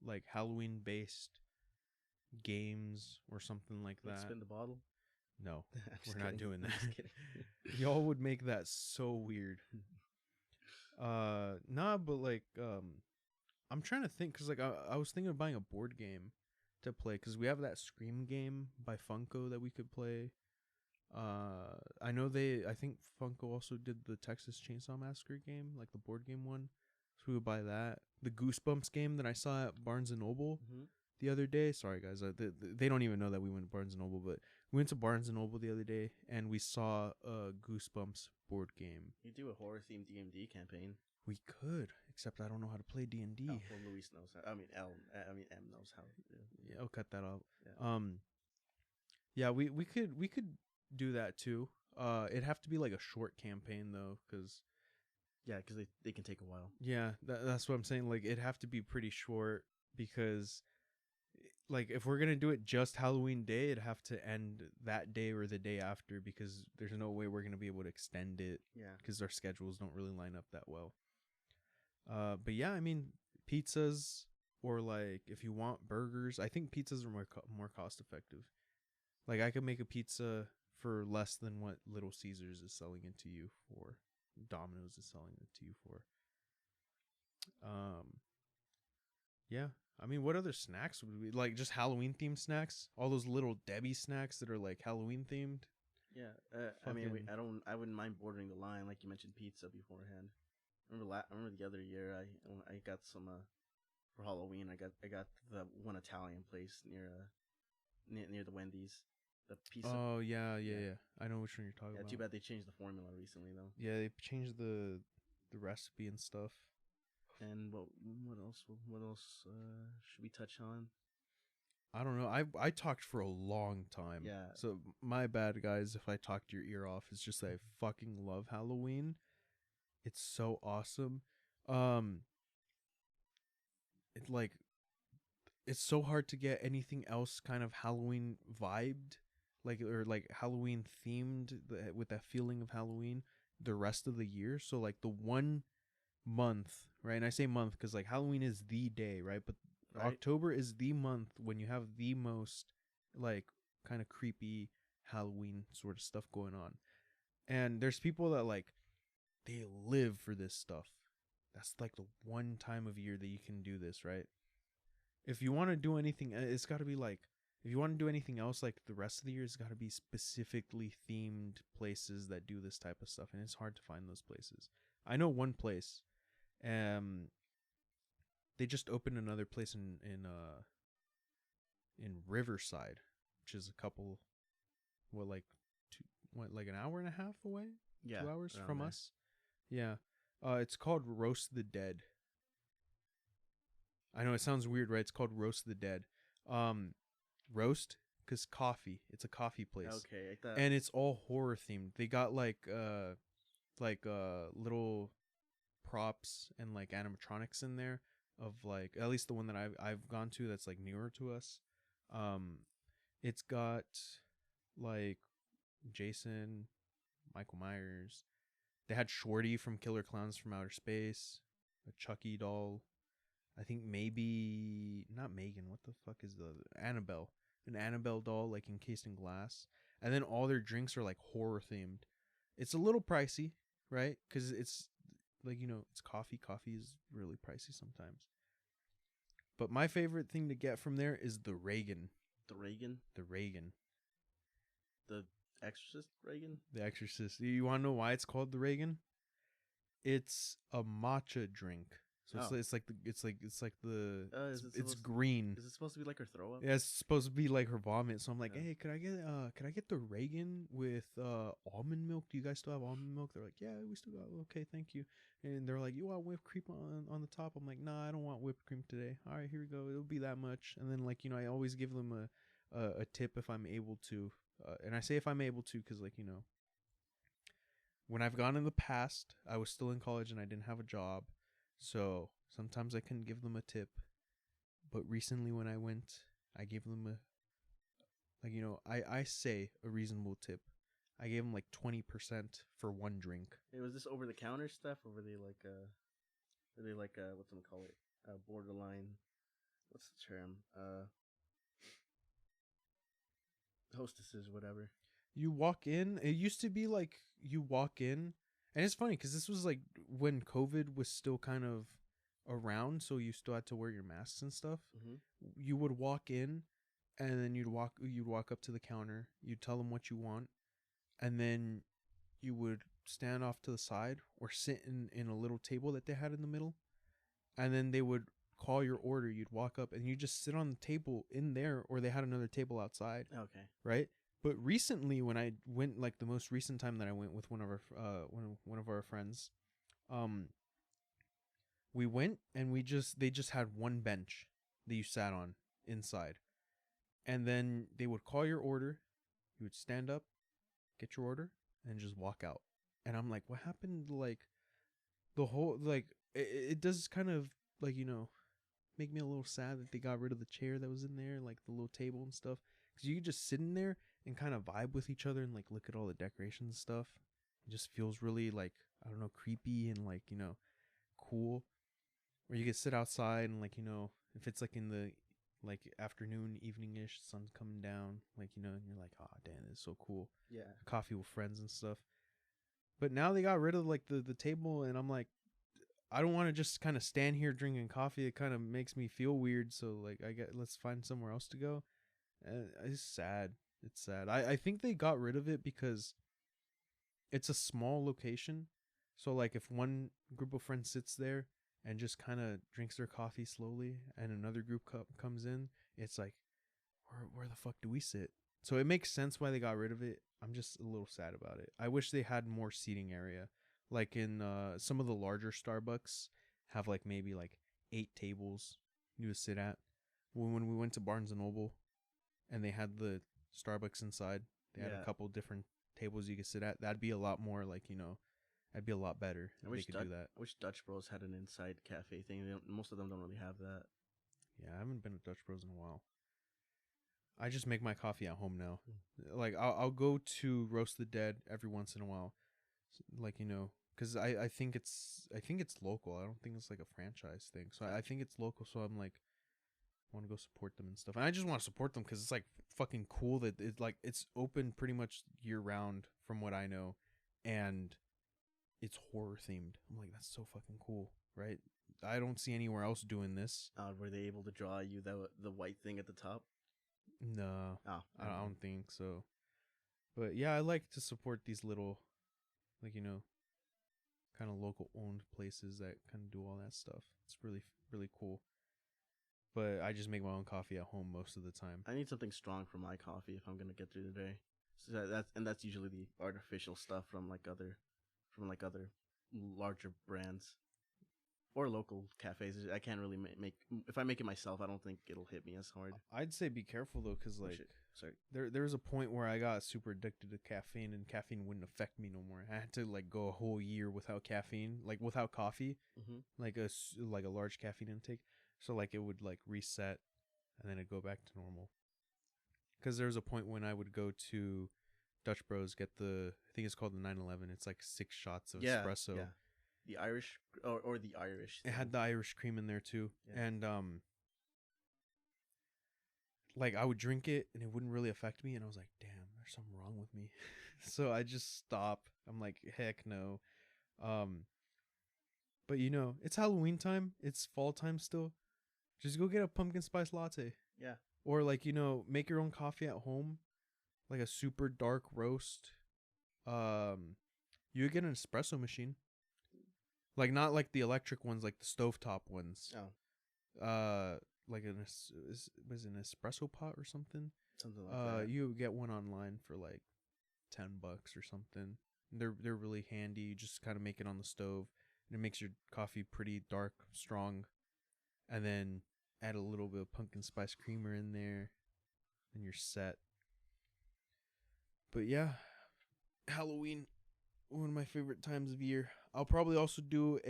like Halloween based games or something like that. Spin the bottle? No, we're not doing that. Y'all would make that so weird. Nah, but like I'm trying to think, because like I was thinking of buying a board game to play, because we have that Scream game by Funko that we could play. I think Funko also did the Texas Chainsaw Massacre game, like the board game one, so we would buy that. The Goosebumps game that I saw at Barnes & Noble the other day. Sorry guys, they don't even know that we went to Barnes & Noble, but we went to Barnes & Noble the other day and we saw a Goosebumps board game. You do a horror themed D&D campaign. We could, except I don't know how to play D&D. Oh, well, Luis knows how. M knows how. Yeah, I'll cut that out. Yeah. Yeah, we could do that too. It'd have to be like a short campaign though, because they can take a while. Yeah, that's what I'm saying. Like it'd have to be pretty short, because like if we're gonna do it just Halloween day, it'd have to end that day or the day after, because there's no way we're gonna be able to extend it. Yeah, because our schedules don't really line up that well. But yeah, I mean pizzas, or like if you want burgers, I think pizzas are more cost effective. Like I could make a pizza for less than what Little Caesars is selling it to you for. Domino's is selling it to you for. Um, yeah. I mean, what other snacks would we like? Just Halloween themed snacks? All those little Debbie snacks that are like Halloween themed. Yeah, I mean, Fucking I wouldn't mind bordering the line, like you mentioned, pizza beforehand. I remember the other year, I got some for Halloween. I got the one Italian place near the Wendy's, the pizza. oh yeah. Yeah, I know which one you're talking yeah. Too about. bad they changed the formula recently though. Yeah, they changed the recipe and stuff. And what else should we touch on? I don't know. I talked for a long time. Yeah, So my bad, guys, if I talked your ear off. It's just that I fucking love Halloween. It's so awesome. Um, it like it's so hard to get anything else kind of Halloween vibed, like or like Halloween themed with that feeling of Halloween the rest of the year. So like the one month, right? And I say month because like Halloween is the day, right? But right. October is the month when you have the most like kind of creepy Halloween sort of stuff going on. And there's people that like they live for this stuff. That's like the one time of year that you can do this, right? If you want to do anything, it's got to be like if you want to do anything else like the rest of the year, it's got to be specifically themed places that do this type of stuff, and it's hard to find those places. I know one place. They just opened another place in Riverside, which is a couple, what like like an hour and a half away, Yeah, 2 hours around from there. us. Yeah, it's called Roast the Dead. I know it sounds weird, right? It's called Roast the Dead. Roast because coffee. It's a coffee place, Okay, I thought. and it's all horror themed. They got like little props and like animatronics in there of like at least the one that I've gone to that's like newer to us. Um, it's got like Jason, Michael Myers. They had Shorty from Killer Clowns from Outer Space, a Chucky doll. I think maybe not Megan. What the fuck is the Annabelle? An Annabelle doll like encased in glass. And then all their drinks are like horror themed. It's a little pricey, right? Because it's like it's coffee. Coffee is really pricey sometimes. But my favorite thing to get from there is the Reagan. The Reagan, The Reagan. the Exorcist Reagan. The Exorcist. You want to know why it's called the Reagan? It's a matcha drink. So Oh. it's like the it's To, green. is it supposed to be like her throw up? Yeah, it's supposed to be like her vomit. So I'm like, Yeah. hey, could I get the Reagan with almond milk? Do you guys still have almond milk? They're like, yeah, we still got. Okay, thank you. And they're like, you want whipped cream on the top? I'm like, nah, I don't want whipped cream today. All right, here we go. It'll be that much. And then like I always give them a tip if I'm able to. And I say if I'm able to because like when I've gone in the past, I was still in college and I didn't have a job, so sometimes I couldn't give them a tip. But recently when I went, I gave them I say a reasonable tip. I gave them like 20% for one drink. Hey, was this over the counter stuff, or were they like what's gonna call it? Borderline. What's the term? Hostesses, whatever. You walk in. It used to be like you walk in, and it's funny because this was like when COVID was still kind of around, so you still had to wear your masks and stuff. Mm-hmm. You would walk in, and then you'd walk up to the counter. You'd tell them what you want, and then you would stand off to the side or sit in a little table that they had in the middle, and then they would call your order. You'd walk up and you just sit on the table in there, or they had another table outside. Okay. Right. But recently, when I went, like the most recent time that I went with one of our friends, we went and they just had one bench that you sat on inside, and then they would call your order, you would stand up, get your order, and just walk out. And I'm like, what happened? Like the whole it does kind of like make me a little sad that they got rid of the chair that was in there, like the little table and stuff, because you could just sit in there and kind of vibe with each other and like look at all the decorations and stuff. It just feels really like I don't know, creepy and like cool. Or you could sit outside and like if it's like in the like afternoon, evening-ish, sun's coming down, like, you know, and you're like, oh damn, it's so cool. Yeah. Coffee with friends and stuff. But now they got rid of like the table, and I'm like, I don't want to just kind of stand here drinking coffee. It kind of makes me feel weird. So like, let's find somewhere else to go. It's sad. It's sad. I think they got rid of it because it's a small location. So like, if one group of friends sits there and just kind of drinks their coffee slowly, and another group comes in, it's like, where the fuck do we sit? So it makes sense why they got rid of it. I'm just a little sad about it. I wish they had more seating area. Like in some of the larger Starbucks have like maybe like 8 tables you to sit at. When we went to Barnes and Noble and they had the Starbucks inside, they had a couple different tables you could sit at. That'd be a lot more like, you know, that'd be a lot better if they could do that. I wish Dutch Bros had an inside cafe thing. Most of them don't really have that. Yeah, I haven't been to Dutch Bros in a while. I just make my coffee at home now. Like I'll go to Roast the Dead every once in a while, like, you know, because I think it's local. I don't think it's like a franchise thing. So I think it's local. So I'm like, want to go support them and stuff. And I just want to support them because it's like fucking cool that it's open pretty much year round from what I know, and it's horror themed. I'm like, that's so fucking cool, right? I don't see anywhere else doing this. Were they able to draw you the white thing at the top? No, Oh, I don't think so. But yeah, I like to support these little, like, you know, kind of local owned places that kind of do all that stuff. It's really, really cool. But I just make my own coffee at home most of the time. I need something strong for my coffee if I'm gonna get through the day. So that's usually the artificial stuff from other larger brands or local cafes. I can't really make if I make it myself. I don't think it'll hit me as hard. I'd say be careful though, because like sorry, there was a point where I got super addicted to caffeine, and caffeine wouldn't affect me no more. I had to like go a whole year without caffeine, like without coffee, like a large caffeine intake. So like it would like reset, and then it'd go back to normal. Because there was a point when I would go to Dutch Bros, get I think it's called the 911. It's like 6 shots of espresso. Yeah. The Irish or the Irish. It had the Irish cream in there too. Yeah. And like I would drink it and it wouldn't really affect me, and I was like, damn, there's something wrong with me. So I just stopped. I'm like, heck no. But you know, it's Halloween time. It's fall time still. Just go get a pumpkin spice latte. Yeah. Or like, you know, make your own coffee at home. Like a super dark roast. You get an espresso machine. Like not like the electric ones, like the stovetop ones. Oh. Like was an espresso pot or something? Something like that. You get one online for like $10 or something. They're really handy. You just kind of make it on the stove, and it makes your coffee pretty dark, strong. And then add a little bit of pumpkin spice creamer in there, and you're set. But yeah, Halloween, one of my favorite times of year. I'll probably also do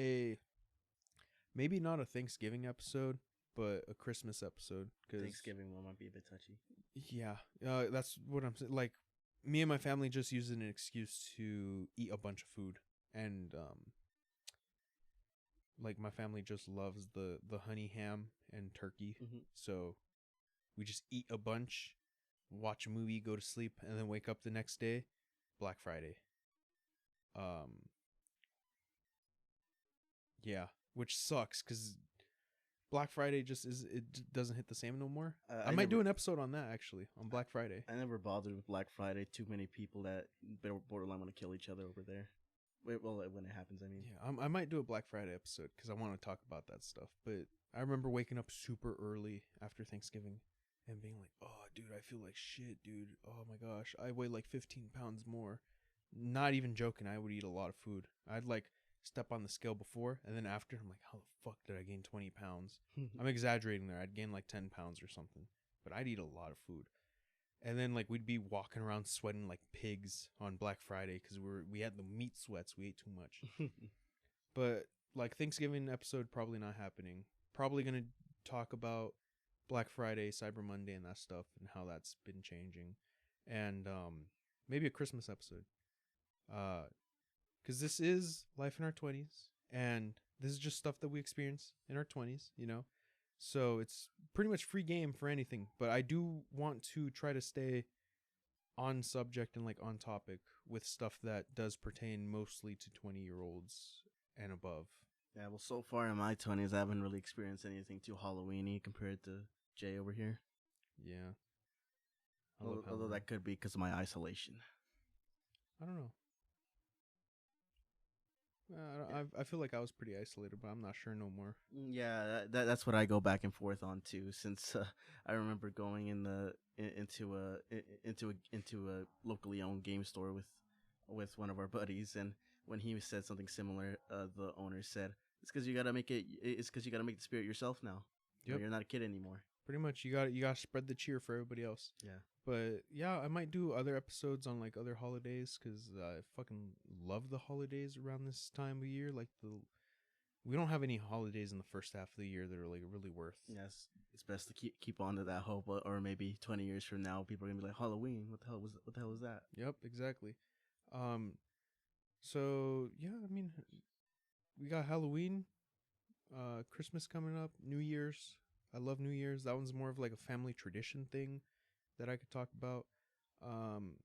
maybe not a Thanksgiving episode, but a Christmas episode. Cause Thanksgiving one might be a bit touchy. Yeah, that's what I'm saying. Like, me and my family just use it as an excuse to eat a bunch of food, and like my family just loves the honey ham and turkey. So we just eat a bunch, watch a movie, go to sleep, and then wake up the next day, Black Friday. Yeah, which sucks because Black Friday doesn't hit the same no more. I might do an episode on that actually on Black Friday. I never bothered with Black Friday. Too many people that borderline want to kill each other over there. Well, when it happens, I mean. Yeah, I might do a Black Friday episode because I want to talk about that stuff. But I remember waking up super early after Thanksgiving and being like, oh, dude, I feel like shit, dude. Oh, my gosh. I weigh like 15 pounds more. Not even joking. I would eat a lot of food. I'd like step on the scale before, and then after, I'm like, how the fuck did I gain 20 pounds? I'm exaggerating there. I'd gain like 10 pounds or something. But I'd eat a lot of food. And then like we'd be walking around sweating like pigs on Black Friday because we had the meat sweats. We ate too much. But like Thanksgiving episode probably not happening. Probably gonna talk about Black Friday, Cyber Monday, and that stuff, and how that's been changing, and maybe a Christmas episode. Because this is life in our 20s, and this is just stuff that we experience in our 20s, you know. So it's pretty much free game for anything. But I do want to try to stay on subject and like on topic with stuff that does pertain mostly to 20-year-olds and above. Yeah, well, so far in my 20s, I haven't really experienced anything too Halloweeny compared to Jay over here. Yeah. I love Although Halloween. that could be because of my isolation. I don't know. I feel like I was pretty isolated, but I'm not sure no more. Yeah, that's what I go back and forth on too. Since I remember going into a locally owned game store with one of our buddies, and when he said something similar, the owner said, "It's because you gotta make it. It's because you gotta make the spirit yourself now. You know, Yep. you're not a kid anymore." Pretty much, you got to spread the cheer for everybody else. Yeah. But yeah, I might do other episodes on like other holidays because I fucking love the holidays around this time of year. Like we don't have any holidays in the first half of the year that are like really worth. Yes, it's best to keep on to that hope, or maybe 20 years from now, people are gonna be like, Halloween. What the hell was that? Yep, exactly. Um, so yeah, I mean, we got Halloween, Christmas coming up, New Year's. I love New Year's. That one's more of like a family tradition thing that I could talk about. Um,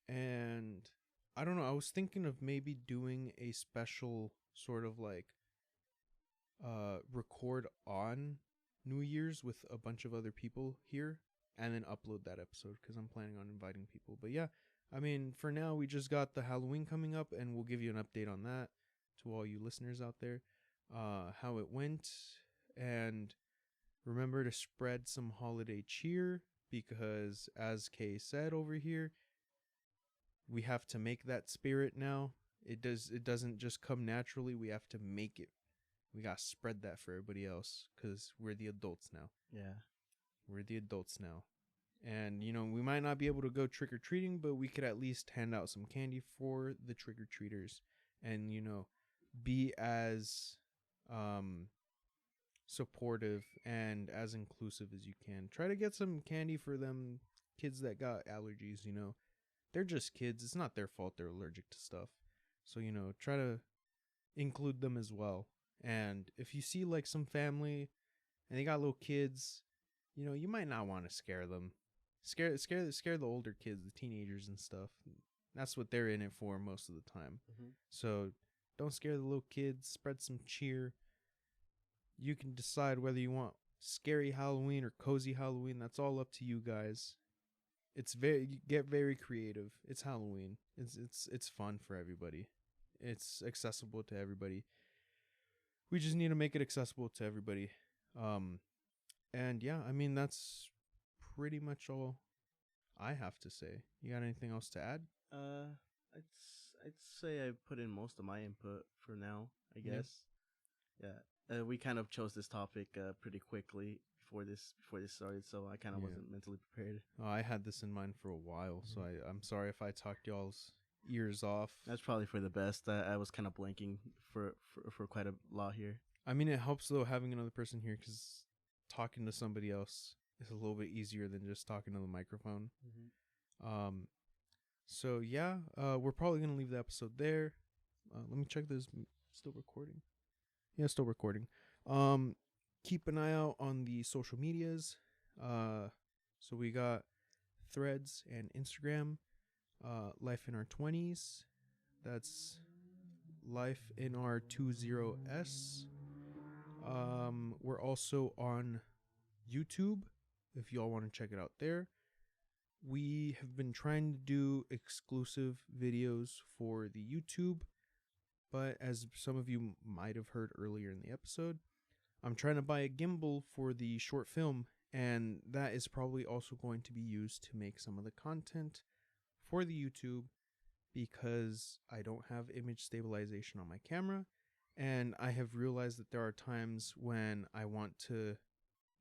and I don't know. I was thinking of maybe doing a special sort of like record on New Year's with a bunch of other people here and then upload that episode because I'm planning on inviting people. But yeah, I mean, for now, we just got the Halloween coming up and we'll give you an update on that to all you listeners out there, how it went. And remember to spread some holiday cheer because, as Kay said over here, we have to make that spirit now. It doesn't just come naturally. We have to make it. We got to spread that for everybody else because we're the adults now. Yeah. We're the adults now. And, you know, we might not be able to go trick or treating, but we could at least hand out some candy for the trick or treaters and, you know, be as supportive and as inclusive as you can. Try to get some candy for them kids that got allergies, you know. They're just kids. It's not their fault they're allergic to stuff. So, you know, try to include them as well. And if you see like some family and they got little kids, you know, you might not want to scare them. Scare the older kids, the teenagers and stuff. That's what they're in it for most of the time. Mm-hmm. So don't scare the little kids. Spread some cheer. You can decide whether you want scary Halloween or cozy Halloween. That's all up to you guys. Get very creative. It's Halloween. It's fun for everybody. It's accessible to everybody. We just need to make it accessible to everybody. And yeah, I mean that's pretty much all I have to say. You got anything else to add? I'd I'd say I put in most of my input for now. I guess. Yeah. We kind of chose this topic pretty quickly before this started, so I kind of wasn't mentally prepared. Oh, I had this in mind for a while, so I'm sorry if I talked y'all's ears off. That's probably for the best. I was kind of blanking for quite a lot here. I mean, it helps though having another person here because talking to somebody else is a little bit easier than just talking to the microphone. Mm-hmm. So yeah, we're probably gonna leave the episode there. Let me check this. Still recording? Yeah, still recording. Keep an eye out on the social medias. So we got Threads and Instagram. Life in Our 20s. That's Life in Our 20s. We're also on YouTube if y'all want to check it out there. We have been trying to do exclusive videos for the YouTube, but as some of you might have heard earlier in the episode, I'm trying to buy a gimbal for the short film, and that is probably also going to be used to make some of the content for the YouTube because I don't have image stabilization on my camera, and I have realized that there are times when I want to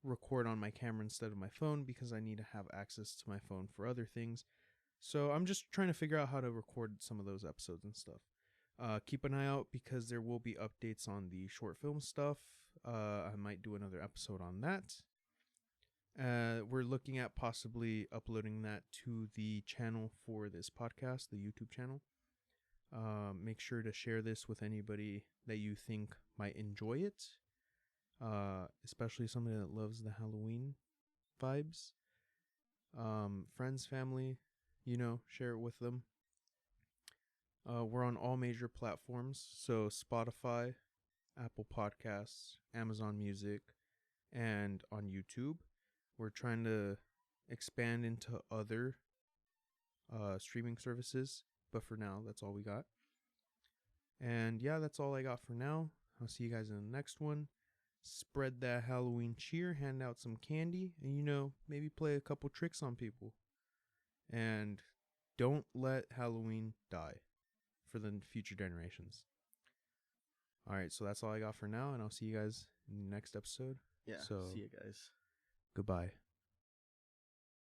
record on my camera instead of my phone because I need to have access to my phone for other things. So I'm just trying to figure out how to record some of those episodes and stuff. Keep an eye out because there will be updates on the short film stuff. I might do another episode on that. We're looking at possibly uploading that to the channel for this podcast, the YouTube channel. Make sure to share this with anybody that you think might enjoy it. especially somebody that loves the Halloween vibes. Friends, family, share it with them. We're on all major platforms, so Spotify, Apple Podcasts, Amazon Music, and on YouTube. We're trying to expand into other streaming services, but for now, that's all we got. And yeah, that's all I got for now. I'll see you guys in the next one. Spread that Halloween cheer, hand out some candy, and maybe play a couple tricks on people. And don't let Halloween die for the future generations. All right, so that's all I got for now, and I'll see you guys in the next episode. Yeah. So, See you guys. goodbye.